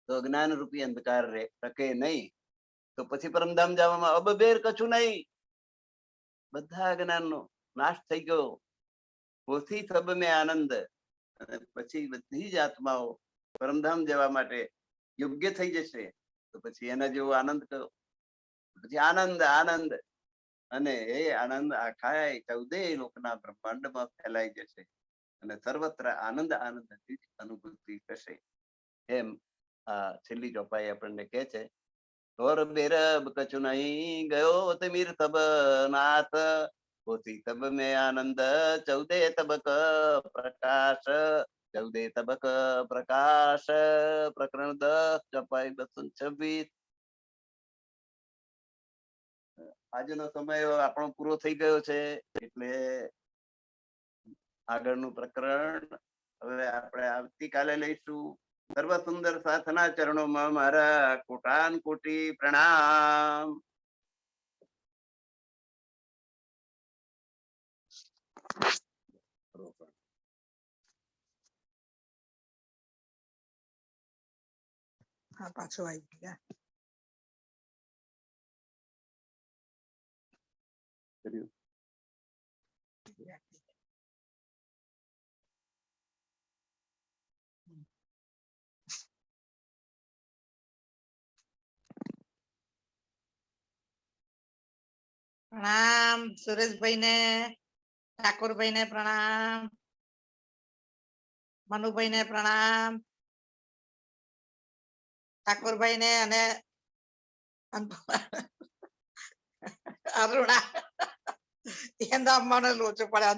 તો અજ્ઞાન રૂપી અંધકાર ટકે નહીં. તો પછી પરમધામ જવામાં અબબેર કશું નહીં, બધા જ્ઞાનનો નાશ થઈ ગયો. પોથી સબ મેં આનંદ. અને પછી બધી જ આત્માઓ પરમધામ જવા માટે યોગ્ય થઈ જશે. તો પછી એના જેવો આનંદ કરો, પછી આનંદ આનંદ, અને એ આનંદ આખા 14 લોકના બ્રહ્માંડમાં ફેલાઈ જશે અને સર્વત્ર આનંદ આનંદની અનુભૂતિ થશે. એમ આ છેલ્લી ચોપાઈ આપણને કહે છે, ઓર બેરબ કછું નહીં, ગયો તિમિર તબ નાથ, પોથી તબ મેં આનંદ, 14 તબક પ્રકાશ, 14 તબક પ્રકાશ. પ્રકરણ 10, ચોપાઈ 226. આજનો સમય આપણો પૂરો થઈ ગયો છે, એટલે આગળનું પ્રકરણ હવે આપણે આવતીકાલે લઈશું. સર્વ સુંદર સાથના ચરણોમાં મારા કોટાન કોટી પ્રણામ. હા, પાછો આવી ગયા. પ્રણામ સુરેશભાઈ ને, ઠાકોરભાઈ ને પ્રણામ, મનુભાઈ ને પ્રણામ, ઠાકોરભાઈ ને અને અરુણા એ નામ મને લોચો પડે.